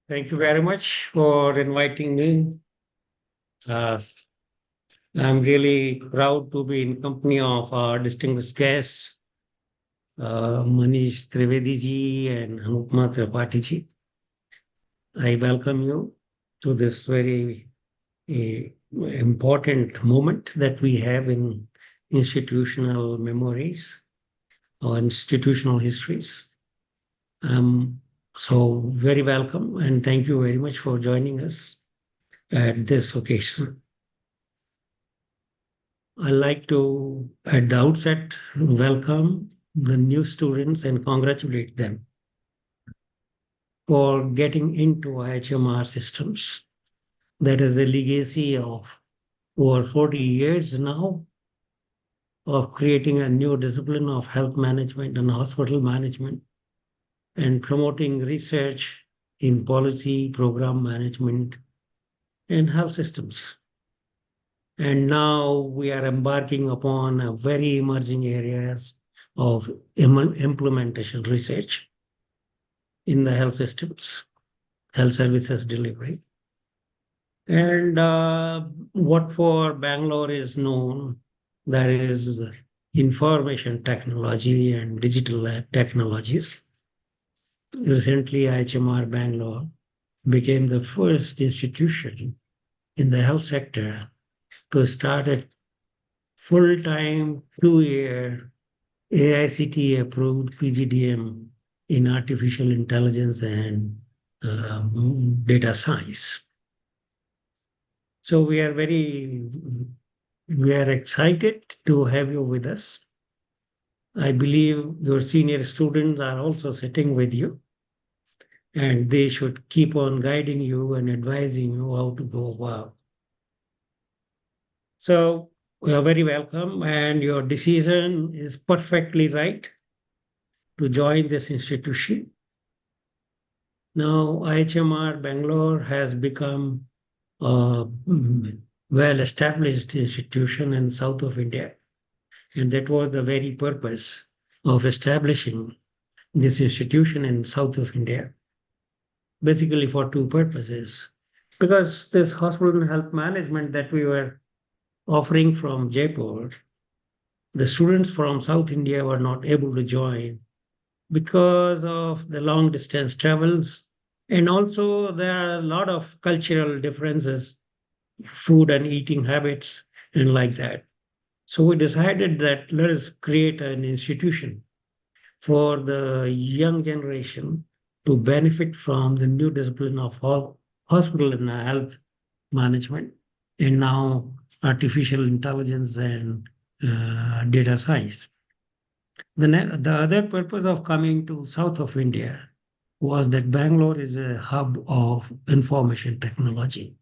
Thank you very much for inviting me. I'm really proud to be in company of our distinguished guests, Manish Trivedi ji and Anupma Tripathi ji. I welcome you to this very important moment that we have in institutional memories or institutional histories. So very welcome and thank you very much for joining us at this occasion. I'd like to, at the outset, welcome the new students and congratulate them for getting into IIHMR systems. That is a legacy of over 40 years now of creating a new discipline of health management and hospital management and promoting research in policy, program management, and health systems. And now we are embarking upon a very emerging areas of implementation research in the health systems, health services delivery. And what for Bangalore is known, that is information technology and digital technologies. Recently, IIHMR Bangalore became the first institution in the health sector to start a full-time 2-year AICTE approved PGDM in artificial intelligence and data science. So we are excited to have you with us. I believe your senior students are also sitting with you, and they should keep on guiding you and advising you how to go about. So you are very welcome, and your decision is perfectly right to join this institution. Now, IIHMR Bangalore has become a well-established institution in south of India. And that was the very purpose of establishing this institution in south of India, basically for 2 purposes. Because this hospital health management that we were offering from Jaipur, the students from South India were not able to join because of the long distance travels. And also there are a lot of cultural differences, food and eating habits and like that. So we decided that let us create an institution for the young generation to benefit from the new discipline of hospital and health management, and now artificial intelligence and data science. The other purpose of coming to south of India was that Bangalore is a hub of information technology.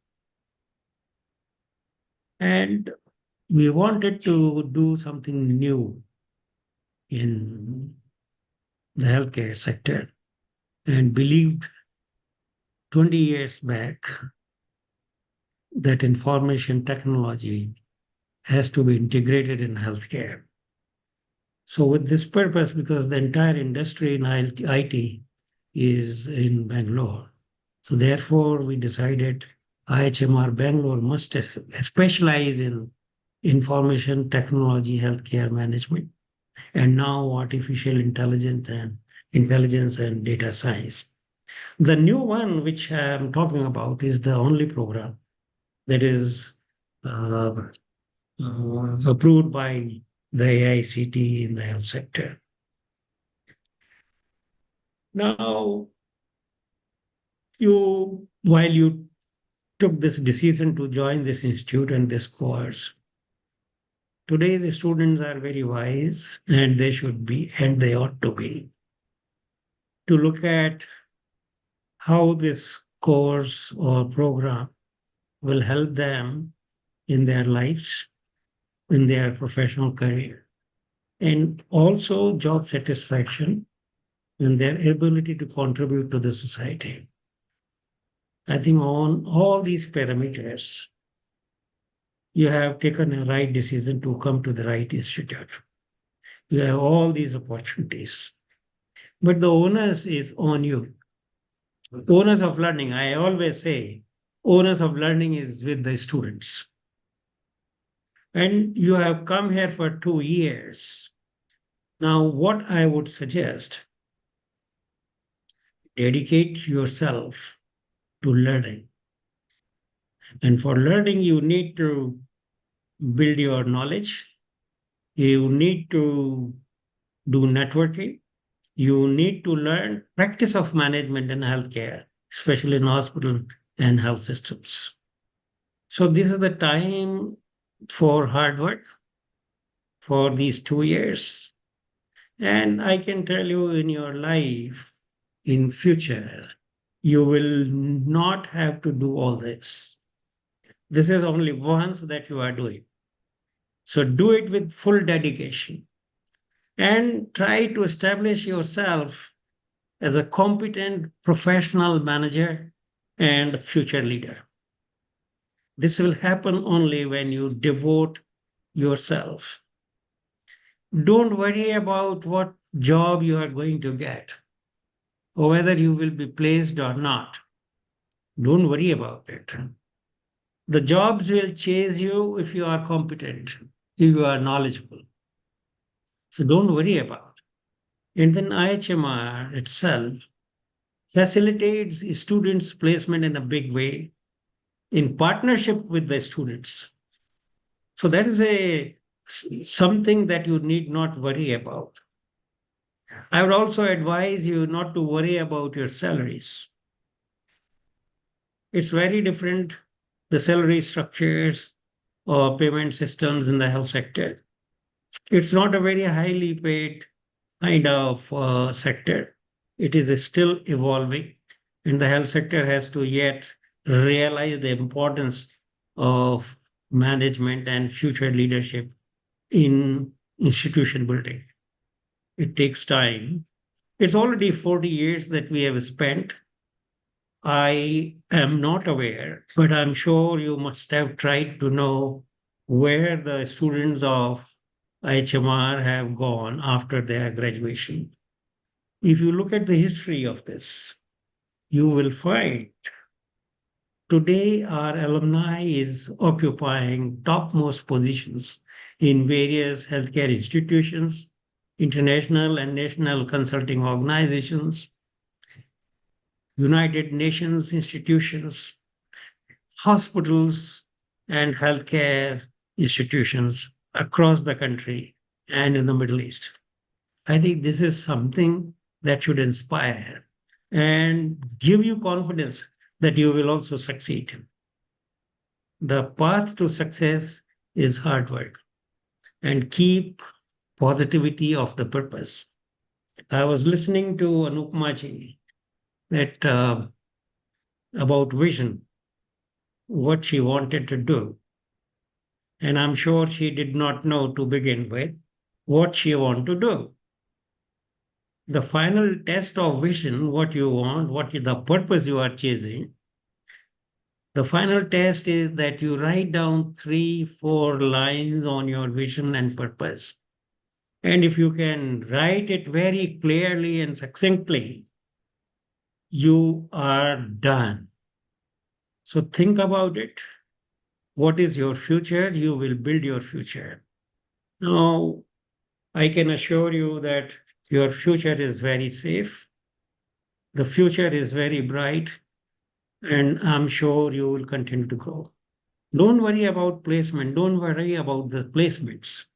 And we wanted to do something new in the healthcare sector and believed 20 years back that information technology has to be integrated in healthcare. So with this purpose, because the entire industry in IT is in Bangalore, so therefore we decided IIHMR Bangalore must specialize in information technology, healthcare management, and now artificial intelligence and data science. The new one, which I'm talking about, is the only program that is approved by the AICTE in the health sector. Now, while you took this decision to join this institute and this course, today's students are very wise, and they should be, and they ought to be, to look at how this course or program will help them in their lives, in their professional career, and also job satisfaction and their ability to contribute to the society. I think on all these parameters, you have taken a right decision to come to the right institute. You have all these opportunities, but the onus is on you. Onus of learning, I always say, onus of learning is with the students. And you have come here for 2 years. Now, what I would suggest, dedicate yourself to learning. And for learning, you need to build your knowledge. You need to do networking. You need to learn practice of management in healthcare, especially in hospital and health systems. So this is the time for hard work for these 2 years. And I can tell you, in your life, in future, you will not have to do all this. This is only once that you are doing. So do it with full dedication and try to establish yourself as a competent professional manager and future leader. This will happen only when you devote yourself. Don't worry about what job you are going to get or whether you will be placed or not. Don't worry about it. The jobs will chase you if you are competent, if you are knowledgeable. So don't worry about it. And then IHMR itself facilitates students' placement in a big way in partnership with the students. So that is something that you need not worry about. I would also advise you not to worry about your salaries. It's very different, the salary structures or payment systems in the health sector. It's not a very highly paid kind of sector. It is still evolving, and the health sector has to yet realize the importance of management and future leadership in institution building. It takes time. It's already 40 years that we have spent. I am not aware, but I'm sure you must have tried to know where the students of IHMR have gone after their graduation. If you look at the history of this, you will find today our alumni is occupying topmost positions in various healthcare institutions, international and national consulting organizations, United Nations institutions, hospitals, and healthcare institutions across the country and in the Middle East. I think this is something that should inspire and give you confidence that you will also succeed. The path to success is hard work, and keep positivity of the purpose. I was listening to Anupama ji that about vision, what she wanted to do. And I'm sure she did not know to begin with what she wanted to do. The final test of vision, what you want, the purpose you are chasing, the final test is that you write down 3-4 lines on your vision and purpose. And if you can write it very clearly and succinctly, you are done. So think about it. What is your future? You will build your future. Now, I can assure you that your future is very safe. The future is very bright, and I'm sure you will continue to grow. Don't worry about placement. Don't worry about the placements.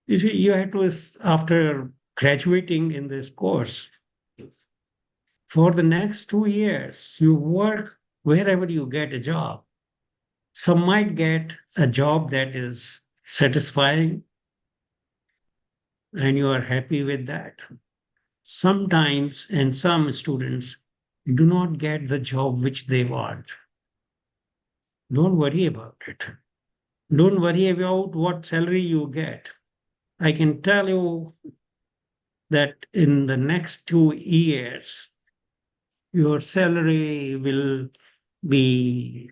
You see, you have to, after graduating in this course, For the next 2 years, you work wherever you get a job. Some might get a job that is satisfying and you are happy with that. Sometimes, and some students do not get the job which they want. Don't worry about it. Don't worry about what salary you get. I can tell you that in the next 2 years, your salary will be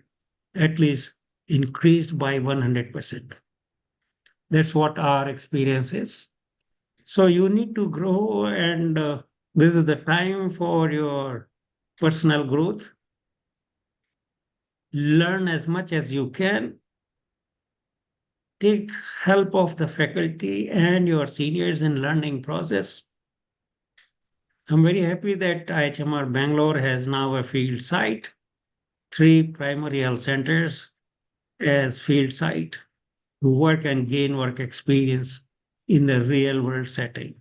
at least increased by 100%. That's what our experience is. So you need to grow, and this is the time for your personal growth. Learn as much as you can. Take help of the faculty and your seniors in learning process. I'm very happy that IIHMR Bangalore has now a field site, 3 primary health centers as field site to work and gain work experience in the real world setting.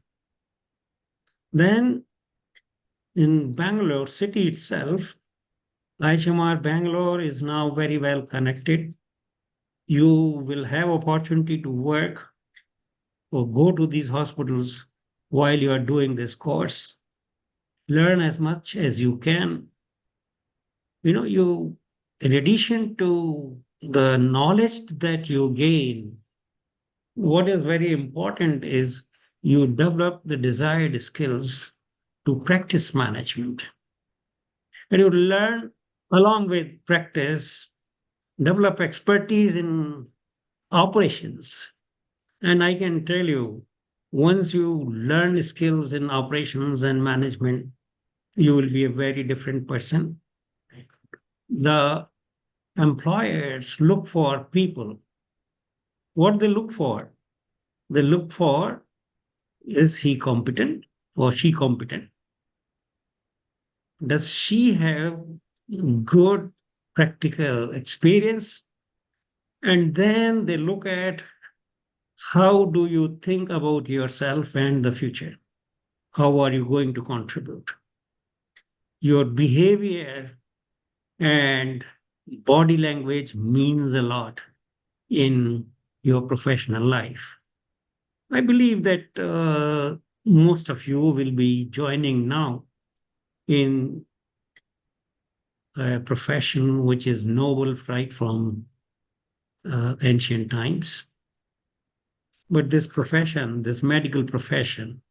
Then in Bangalore city itself, IIHMR Bangalore is now very well connected. You will have opportunity to work or go to these hospitals while you are doing this course. Learn as much as you can. You, in addition to the knowledge that you gain, what is very important is you develop the desired skills to practice management. And you learn along with practice, develop expertise in operations. And I can tell you, once you learn skills in operations and management, you will be a very different person. The employers look for people. What they look for? They look for, is he competent or she competent? Does she have good practical experience? And then they look at, how do you think about yourself and the future? How are you going to contribute? Your behavior and body language means a lot in your professional life. I believe that most of you will be joining now in a profession which is noble right from ancient times. But this profession, this medical profession,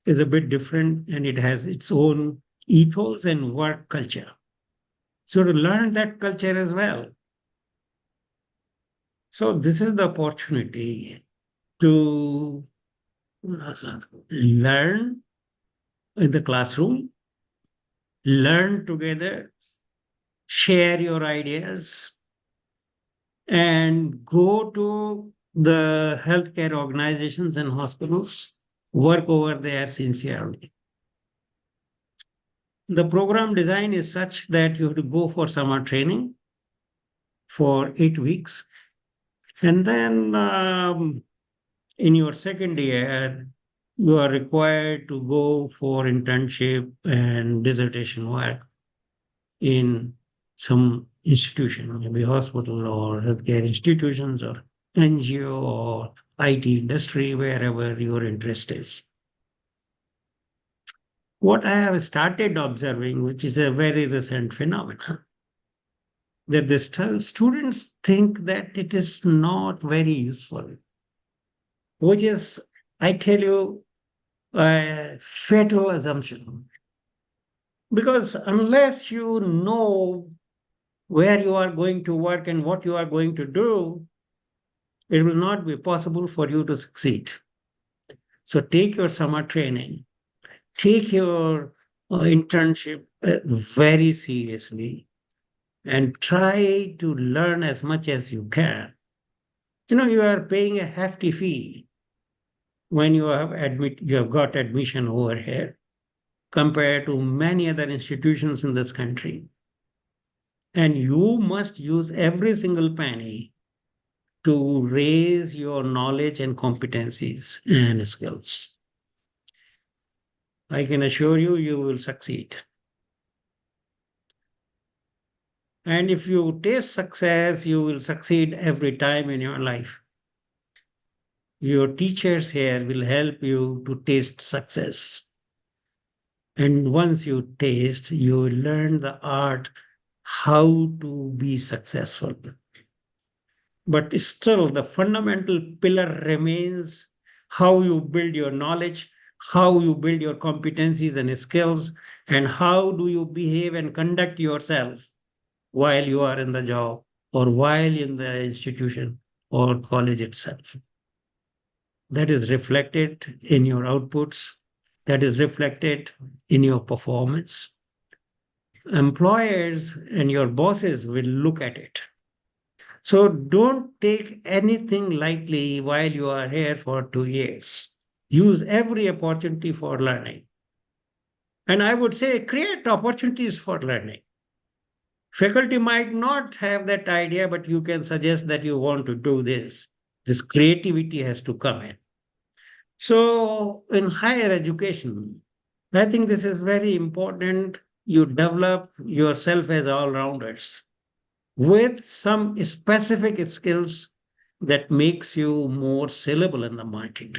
is a bit different, and it has its own ethos and work culture. So to learn that culture as well. So this is the opportunity to learn in the classroom, learn together, share your ideas, and go to the healthcare organizations and hospitals, work over there sincerely. The program design is such that you have to go for summer training for 8 weeks. And then in your second year, you are required to go for internship and dissertation work in some institution, maybe hospital or healthcare institutions or NGO or IT industry, wherever your interest is. What I have started observing, which is a very recent phenomenon, that the students think that it is not very useful, which is, I tell you, a fatal assumption. Because unless you know where you are going to work and what you are going to do, it will not be possible for you to succeed. So take your summer training, take your internship very seriously, and try to learn as much as you can. You are paying a hefty fee when you have got admission over here compared to many other institutions in this country. And you must use every single penny to raise your knowledge and competencies and skills. I can assure you, you will succeed. And if you taste success, you will succeed every time in your life. Your teachers here will help you to taste success. And once you taste, you will learn the art how to be successful. But still, the fundamental pillar remains how you build your knowledge, how you build your competencies and skills, and how do you behave and conduct yourself while you are in the job or while in the institution or college itself. That is reflected in your outputs, that is reflected in your performance. Employers and your bosses will look at it. So don't take anything lightly while you are here for 2 years. Use every opportunity for learning. And I would say create opportunities for learning. Faculty might not have that idea, but you can suggest that you want to do this. This creativity has to come in. So in higher education, I think this is very important. You develop yourself as all-rounders with some specific skills that makes you more sellable in the market.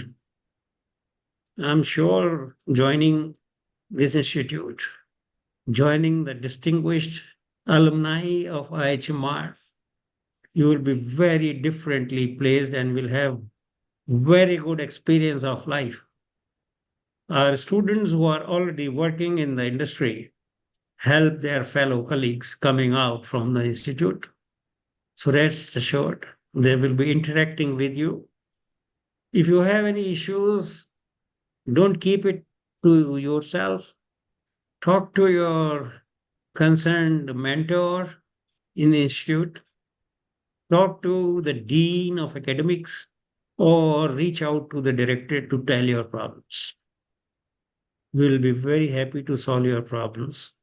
I'm sure joining this institute, joining the distinguished alumni of IIHMR, you will be very differently placed and will have very good experience of life. Our students who are already working in the industry help their fellow colleagues coming out from the institute. So rest assured, they will be interacting with you. If you have any issues, don't keep it to yourself. Talk to your concerned mentor in the institute. Talk to the dean of academics or reach out to the director to tell your problems. We'll be very happy to solve your problems.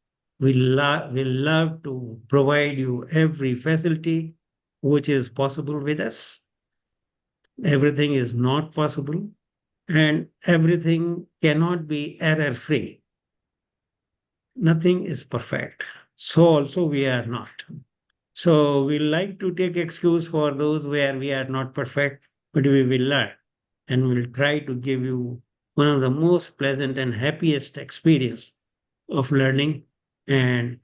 We'll love to provide you every facility which is possible with us. Everything is not possible and everything cannot be error-free. Nothing is perfect. So also we are not. So we like to take excuse for those where we are not perfect, but we will learn and we'll try to give you one of the most pleasant and happiest experience of learning and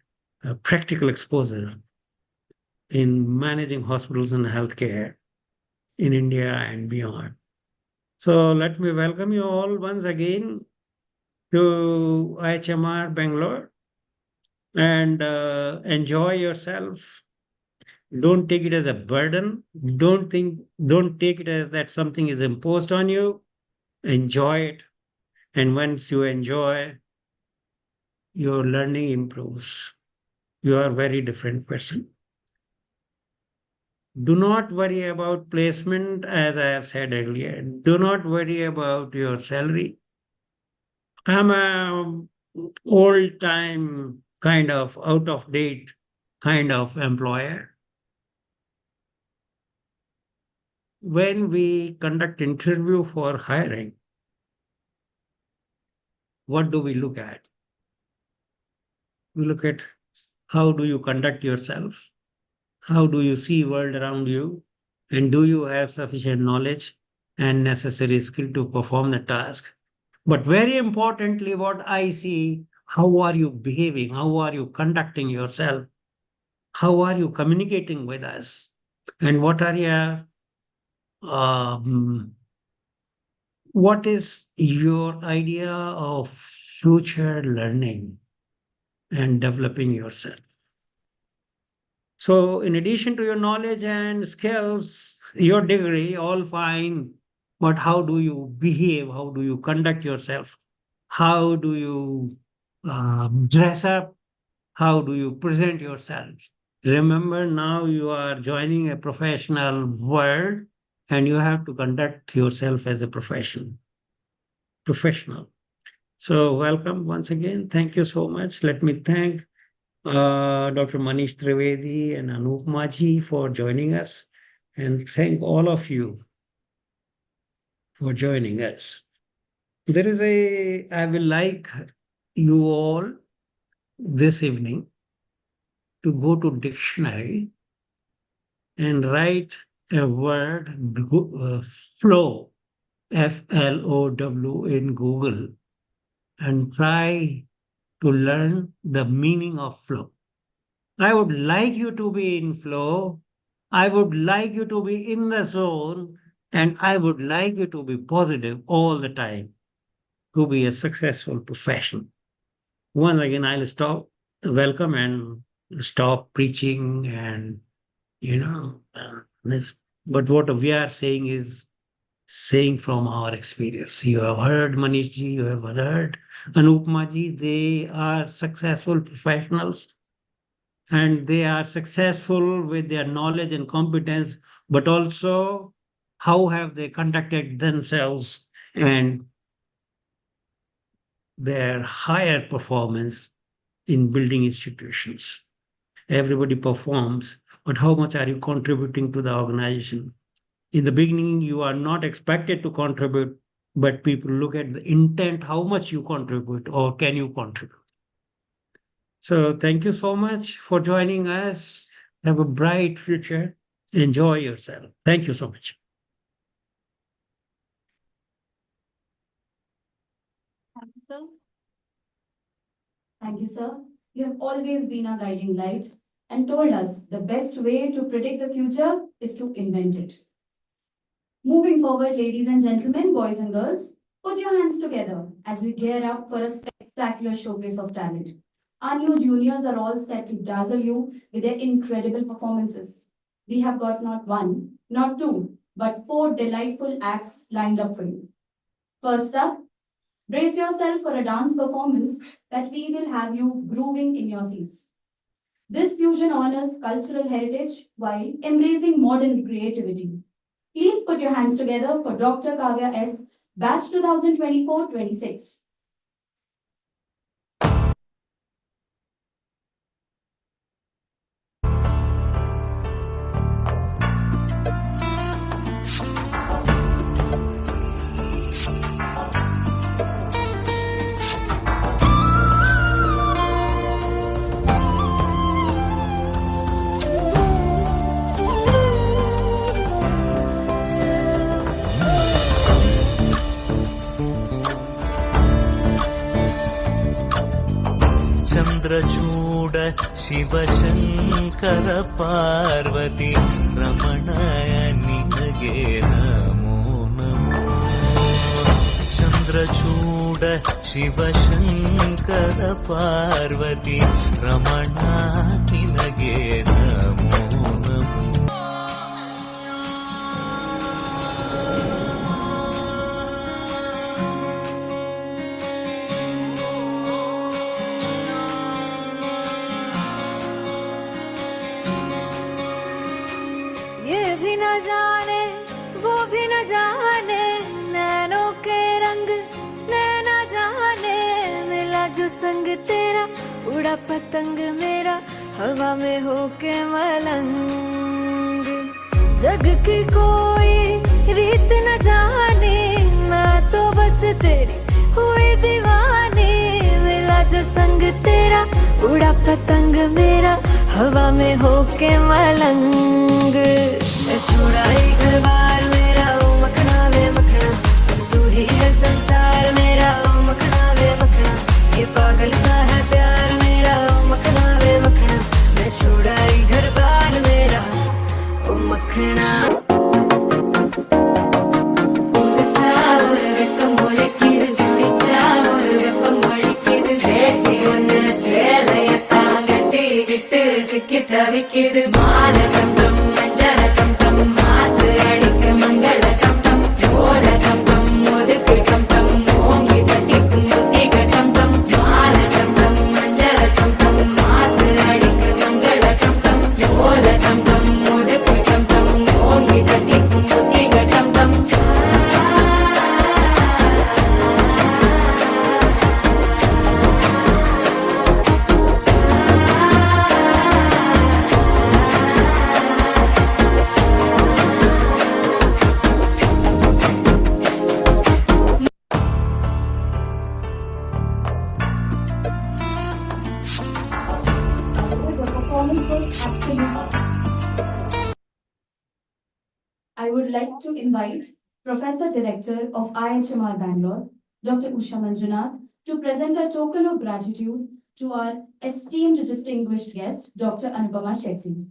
practical exposure in managing hospitals and healthcare in India and beyond. So let me welcome you all once again to IIHMR Bangalore and enjoy yourself. Don't take it as a burden. Don't take it as that something is imposed on you. Enjoy it. And once you enjoy, your learning improves. You are a very different person. Do not worry about placement, as I have said earlier. Do not worry about your salary. I'm a old time kind of out of date kind of employer. When we conduct interview for hiring, what do we look at? We look at how do you conduct yourself? How do you see world around you? And do you have sufficient knowledge and necessary skill to perform the task? But very importantly, what I see, how are you behaving? How are you conducting yourself? How are you communicating with us? And what are your what is your idea of future learning and developing yourself? So in addition to your knowledge and skills, your degree, all fine, but how do you behave? How do you conduct yourself? How do you dress up? How do you present yourself? Remember, now you are joining a professional world and you have to conduct yourself as a professional. So welcome once again. Thank you so much. Let me thank Dr. Manish Trivedi and Anup Maji for joining us, and thank all of you for joining us. I will like you all this evening to go to dictionary and write a word flow, FLOW in Google, and try to learn the meaning of flow. I would like you to be in flow. I would like you to be in the zone, and I would like you to be positive all the time to be a successful professional. Once again, I'll stop, welcome and stop preaching and, this. But what we are saying is saying from our experience. You have heard Manish ji, you have heard Anupma ji, they are successful professionals and they are successful with their knowledge and competence, but also how have they conducted themselves and their higher performance in building institutions. Everybody performs, but how much are you contributing to the organization? In the beginning, you are not expected to contribute, but people look at the intent, how much you contribute or can you contribute. So thank you so much for joining us. Have a bright future. Enjoy yourself. Thank you so much. Thank you, sir. Thank you, sir. You have always been a guiding light and told us the best way to predict the future is to invent it. Moving forward, ladies and gentlemen, boys and girls, put your hands together as we gear up for a spectacular showcase of talent. Our new juniors are all set to dazzle you with their incredible performances. We have got not one, not two, but 4 delightful acts lined up for you. First up, brace yourself for a dance performance that we will have you grooving in your seats. This fusion honors cultural heritage while embracing modern creativity. Please put your hands together for Dr. Kavya S., batch 2024-26. Chandrachud Shiva Shankar Parvati रमणाय निनगे Namo Namo Chandrachud Shiva Shankar Parvati Ramana निनगे Namo Namo जाने वो भी न जाने नैनों के रंग नैना जाने मिला जो संग तेरा उड़ा पतंग मेरा हवा में होके मलंग जग की कोई रीत न जाने मैं तो बस तेरी हुई दीवानी मिला जो संग तेरा उड़ा पतंग मेरा हवा में होके मलंग छोड़ा ही घर बार मेरा ओ मखना वे मखना तू ही है संसार मेरा ओ मखना वे मखना ये पागल सा है प्यार मेरा ओ मखना वे मखना मैं छोड़ा ही घर बार मेरा ओ मखना சிக்கித்தவிக்குது மாலை டம் டம் மஞ்சள டம் டம் மாத்து அடிக்க மங்கள டம் டம் ஓல டம் டம் ஒதுக்கு டம் டம் ஓங்கி தட்டிக்கும் புத்திக டம் டம் மாலை டம் டம் மஞ்சள டம் டம் மாத்து அடிக்க மங்கள டம் டம் ஓல டம் டம் ஒதுக்கு டம் டம் ஓங்கி தட்டிக்கும் புத்திக டம் டம் proud to invite Professor Director of IIHMR Bangalore, Dr. Usha Manjunath, to present a token of gratitude to our esteemed distinguished guest, Dr. Anupama Shetty.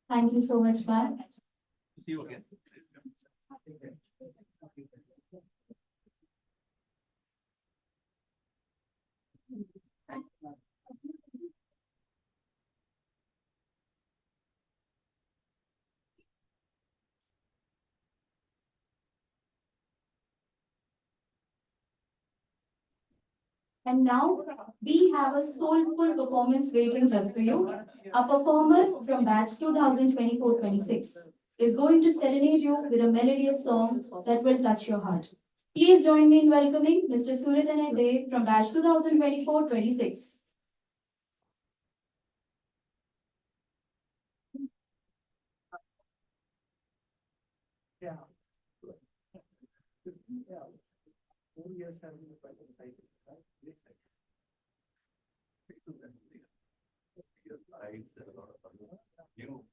Thank you so much, ma'am. See you again. And now we have a soulful performance waiting just for you. A performer from batch 2024-26 is going to serenade you with a melodious song that will touch your heart. Please join me in welcoming Mr. Suryadhanay Dev from batch 2024-26. Yeah. 4 years have been quite a cycle, right? Yes, I can. Your slides and a lot of other, you.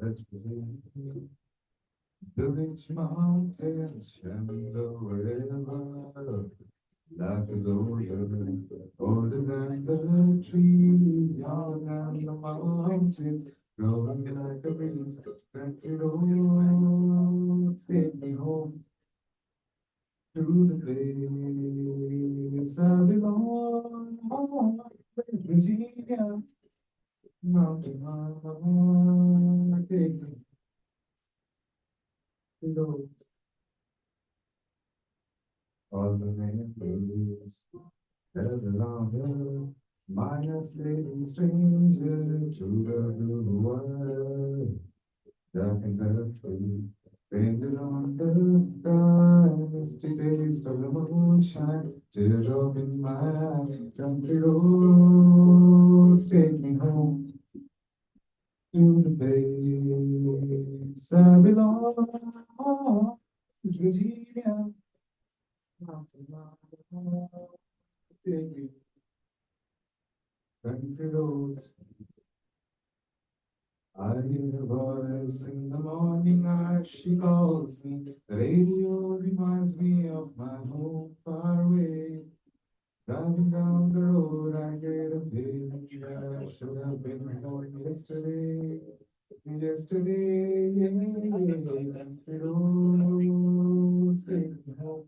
Let's the rich mountains and the river. Life is older than the trees, younger than the mountains, growing like a breeze. Country roads take me home to the place I belong. West Virginia, mountain mama, take me to those all the memories that belong. Minus leading stranger to the blue world. Dark and dusty, painted on the sky. Misty taste of the moonshine, teardrop in my eye. Country roads take me home to the place I belong. It's Virginia, mountain mama, take me. Country roads. I hear a voice in the morning as she calls me. The radio reminds me of my home far away. Driving down the road, I get a feeling that I should have been home yesterday. Yesterday, country roads take me home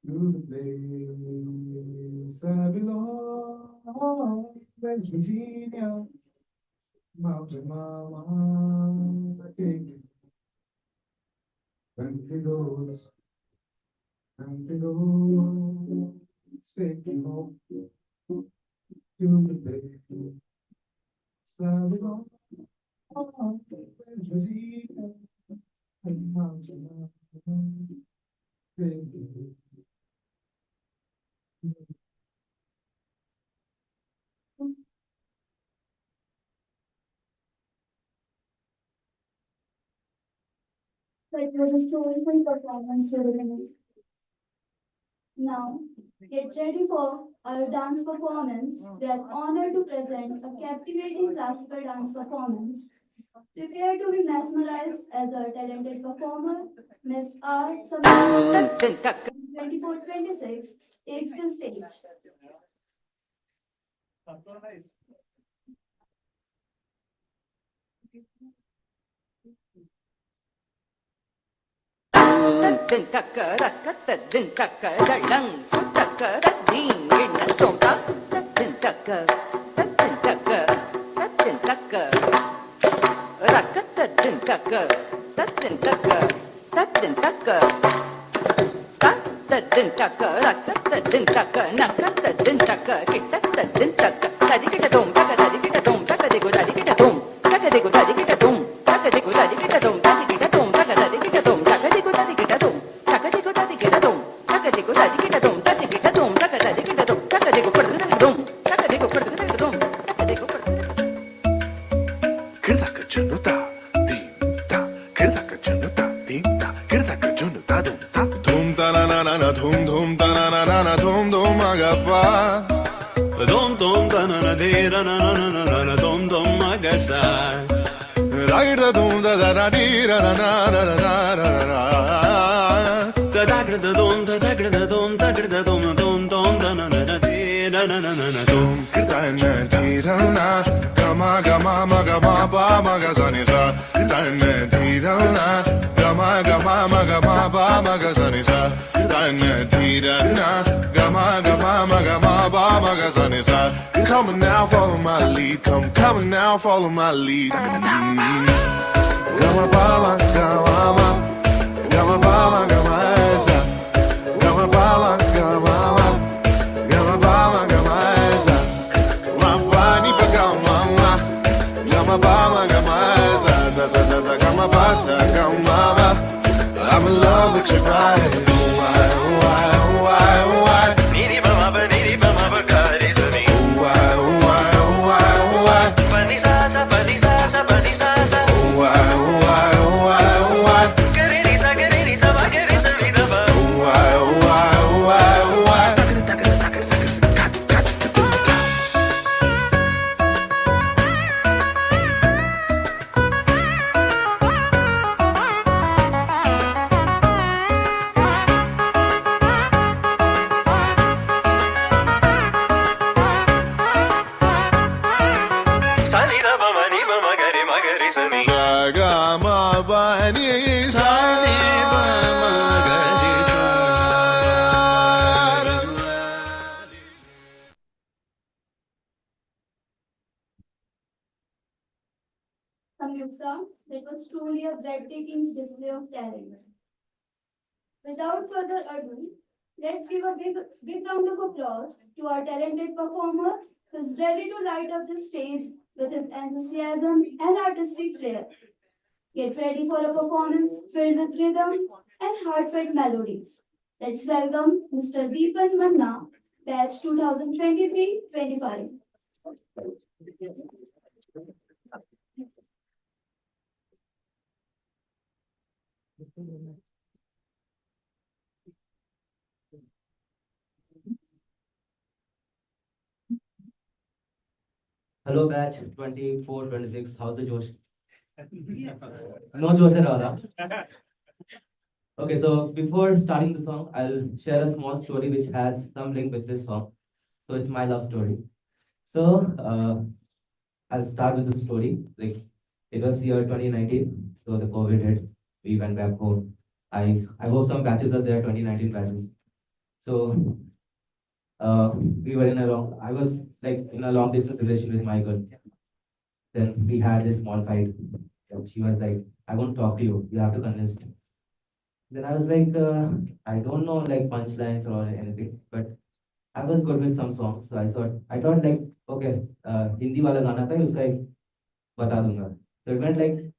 to the place I belong. West Virginia. Mountain mama, take me. Country roads, take me home to the place. Salvador, West Virginia, and mountain mama, take me. It was a soulful performance to the women. Now, get ready for our dance performance. We are honored to present a captivating classical dance performance. Prepare to be mesmerized as our talented performer, Miss R. Samantha, 2426, takes the stage. Come on now, follow my lead. Come on now, follow my lead. Gama bala, gama, gama bala, gama esa. Gama bala, gama, gama bala, gama esa. Wapani pa gama, gama bala, gama esa. Sa sa sa sa gama basa, gama. I'm in love with your body. Why, why, why, why? Niri bama ba, niri bama ba, kari sani. Why, why, why, why? Pani sa sa, pani sa sa, pani sa sa. Why, why, why, why? Kari ni sa ba, kari sa ni da ba. Why, why, why, why? Takar, takar, takar, takar, kat, kat, kat. Sani da ba mani ba magari magari sani. Jaga ma bani sani ba magari sani. Samyukta, that was truly a breathtaking display of talent. Without further ado, let's give a big round of applause to our talented performer who is ready to light up the stage with his enthusiasm and artistic flair. Get ready for a performance filled with rhythm and heartfelt melodies. Let's welcome Mr. Deepak Manna, batch 2023-25. Hello, batch 24, 26. How's the Josh? No Josh at all, huh? Okay, so before starting the song, I'll share a small story which has some link with this song. So it's my love story. So I'll start with the story. Like it was year 2019, so the COVID hit. We went back home. I hope some batches are there, 2019 batches. So we were in a long. I was like in a long distance relation with my girl. Then we had this small fight. She was like, "I won't talk to you. You have to convince me." Then I was like, I don't know like punchlines or anything, but I was good with some songs. So I thought like, okay, Hindi wala गाना था उसका एक बता दूंगा. So it went like,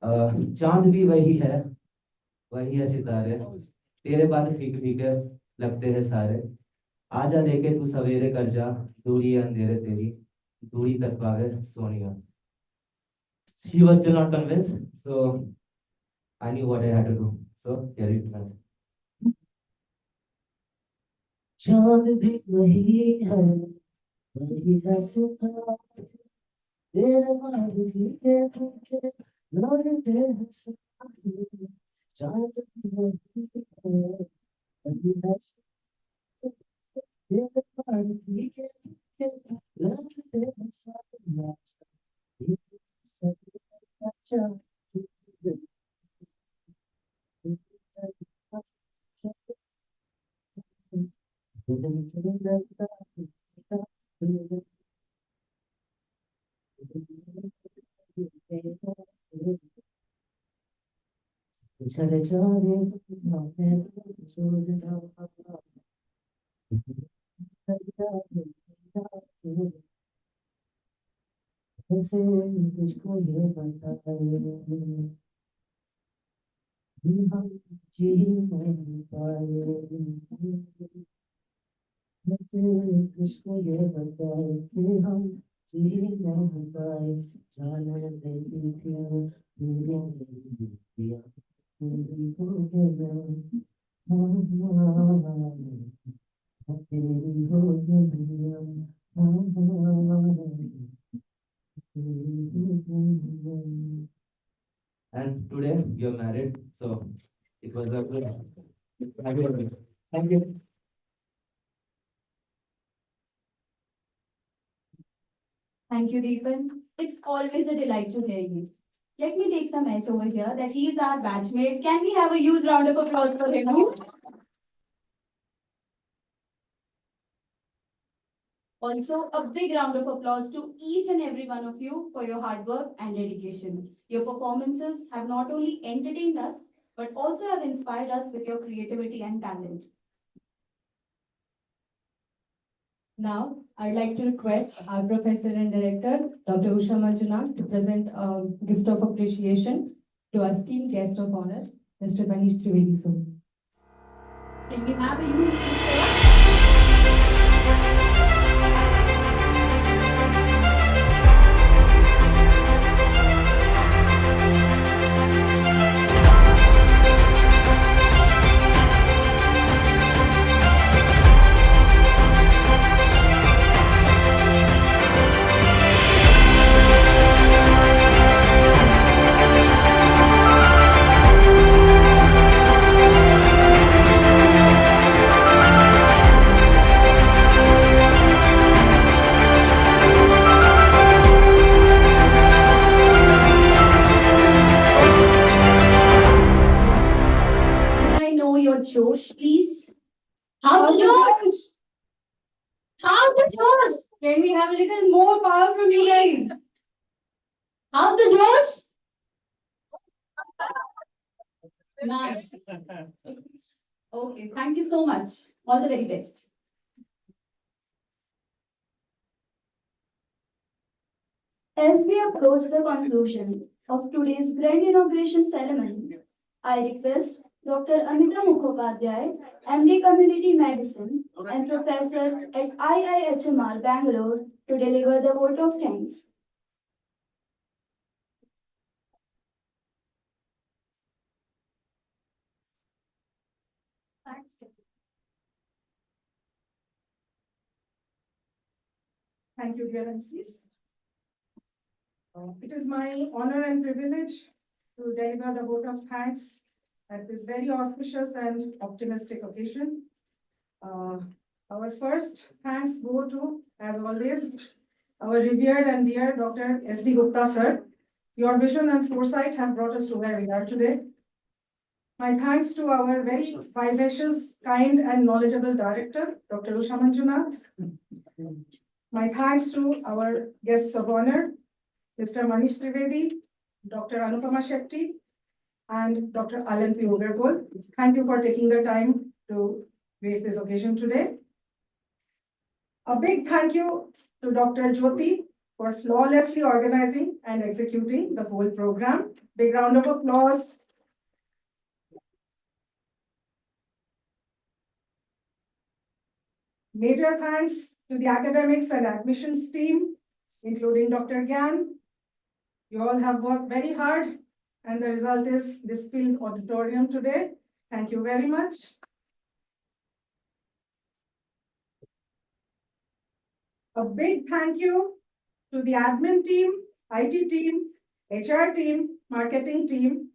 चांद भी वही है सितारे, तेरे बाद फीके फीके लगते हैं सारे. आजा लेके तू सवेरे कर जा, दूरी है अंधेरे तेरी, दूरी तक पावे Sonia. She was still not convinced, so I knew what I had to do. So here it went. चांद भी वही है वही है सितारा तेरे बाल भी के फूके लौटते हैं सारे चांद भी वही है वही है सितारा तेरे बाल भी के फूके लौटते हैं सारे एक सभी का चांद चले जाने कैसे मुझको ये बताए हम जी नहीं पाए कैसे मुझको ये बताए कि हम जी नहीं पाए जाने नहीं क्यों मेरे नहीं दिया तेरी हो गया तेरी हो गया and today we are married, so it was a good. Thank you. Thank you, Deepan. It's always a delight to hear you. Let me take some edge over here that he is our batchmate. Can we have a huge round of applause for him? Also, a big round of applause to each and every one of you for your hard work and dedication. Your performances have not only entertained us, but also have inspired us with your creativity and talent. Now, I'd like to request our professor and director, Dr. Usha Manjunath, to present a gift of appreciation to our esteemed guest of honor, Mr. Manish Trivedi sir. Can we have a huge applause? Can I know your Josh, please? How's the Josh? How's the Josh? Can we have a little more power from you guys? How's the Josh? Nice. Okay, thank you so much. All the very best. As we approach the conclusion of today's grand inauguration ceremony, I request Dr. Amita Mukhopadhyay, MD Community Medicine and Professor at IIHMR Bangalore, to deliver the vote of thanks. Thank you, dear MCs. It is my honor and privilege to deliver the vote of thanks at this very auspicious and optimistic occasion. Our first thanks go to, as always, our revered and dear Dr. S.D. Gupta sir. Your vision and foresight have brought us to where we are today. My thanks to our very vivacious, kind and knowledgeable director, Dr. Usha Manjunath. My thanks to our guests of honor, Mr. Manish Trivedi, Dr. Anupama Shetty, and Dr. Alan P. Ugargol. Thank you for taking the time to grace this occasion today. A big thank you to Dr. Jyoti for flawlessly organizing and executing the whole program. Big round of applause. Major thanks to the academics and admissions team, including Dr. Gyan. You all have worked very hard and the result is this filled auditorium today. Thank you very much. A big thank you to the admin team, IT team, HR team, marketing team,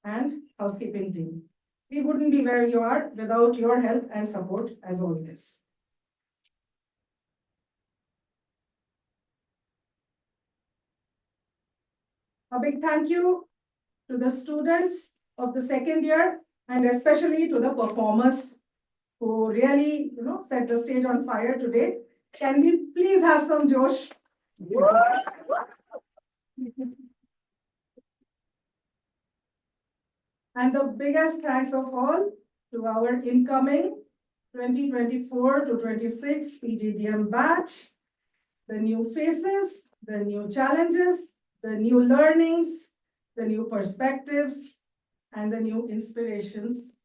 and housekeeping team. We wouldn't be where you are without your help and support as always. A big thank you to the students of the second year and especially to the performers who really, set the stage on fire today. Can we please have some Josh? And the biggest thanks of all to our incoming 2024 to 26 PGDM batch, the new faces, the new challenges, the new learnings, the new perspectives, and the new inspirations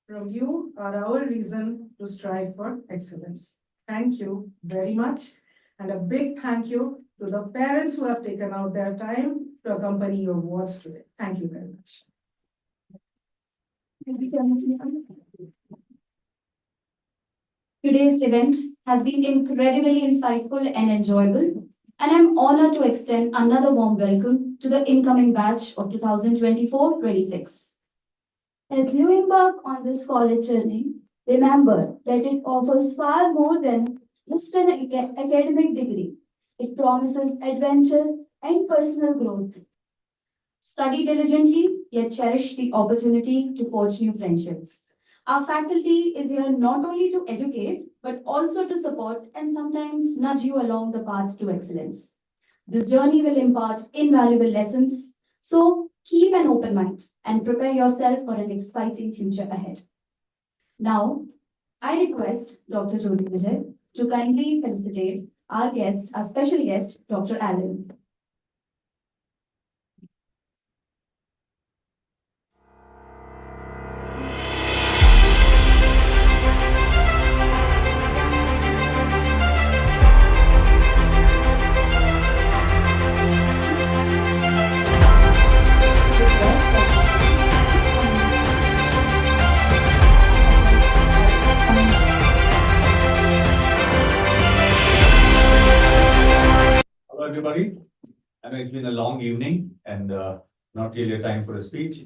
from you are our reason to strive for excellence. Thank you very much. And a big thank you to the parents who have taken out their time to accompany your awards today. Thank you very much. Today's event has been incredibly insightful and enjoyable, and I'm honored to extend another warm welcome to the incoming batch of 2024-26. As you embark on this college journey, remember that it offers far more than just an academic degree. It promises adventure and personal growth. Study diligently, yet cherish the opportunity to forge new friendships. Our faculty is here not only to educate, but also to support and sometimes nudge you along the path to excellence. This journey will impart invaluable lessons, so keep an open mind and prepare yourself for an exciting future ahead. Now, I request Dr. Jyoti Vijay to kindly felicitate our special guest, Dr. Allen. Hello, everybody. I know it's been a long evening and not really a time for a speech,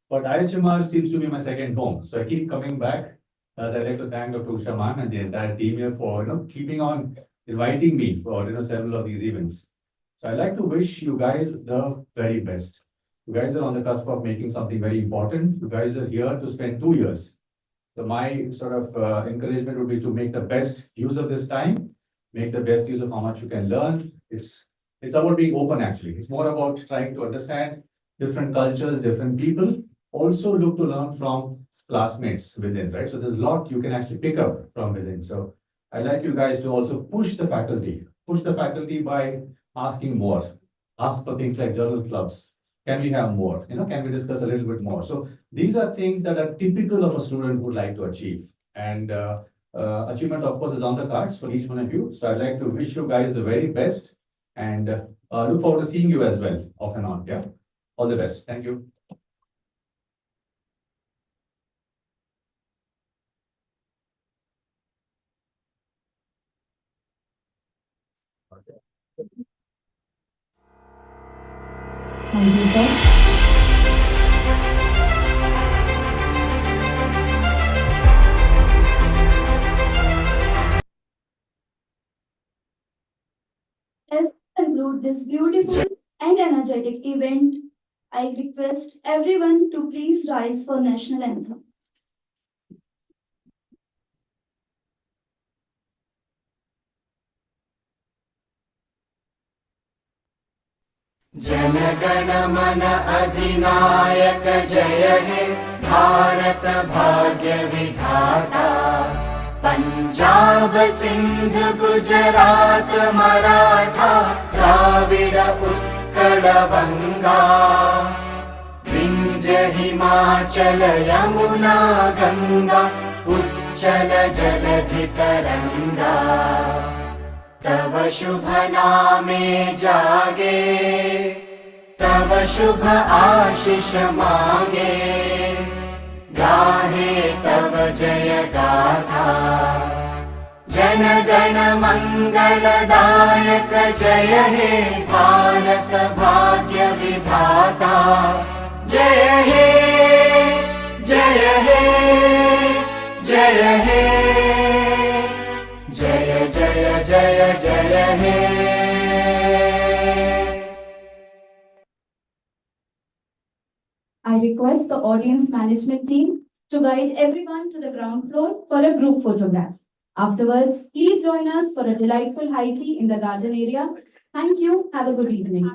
but IIHMR seems to be my second home. So I keep coming back. As I'd like to thank Dr. Usha ma'am and the entire team here for keeping on inviting me for several of these events. So I'd like to wish you guys the very best. You guys are on the cusp of making something very important. You guys are here to spend 2 years. So my sort of encouragement would be to make the best use of this time, make the best use of how much you can learn. It's about being open, actually. It's more about trying to understand different cultures, different people. Also look to learn from classmates within, right? So there's a lot you can actually pick up from within. So I'd like you guys to also push the faculty by asking more. Ask for things like journal clubs. Can we have more? Can we discuss a little bit more? So these are things that are typical of a student who would like to achieve. And achievement, of course, is on the cards for each one of you. So I'd like to wish you guys the very best and look forward to seeing you as well off and on. Yeah. All the best. Thank you. Thank you, sir. As we conclude this beautiful and energetic event, I request everyone to please rise for national anthem. जनगण मन अधिनायक जय हे भारत भाग्य विधाता पंजाब सिंध गुजरात मराठा द्राविड उत्कल बंगा विंध्य हिमाचल यमुना गंगा उच्चल जलधि तरंगा तव शुभ नामे जागे तव शुभ आशीष मागे गाहे तव जय गाथा जन गण मंगलदायक जय हे भारत भाग्य विधाता जय हे जय हे जय हे जय जय जय जय हे I request the audience management team to guide everyone to the ground floor for a group photograph. Afterwards, please join us for a delightful high tea in the garden area. Thank you. Have a good evening.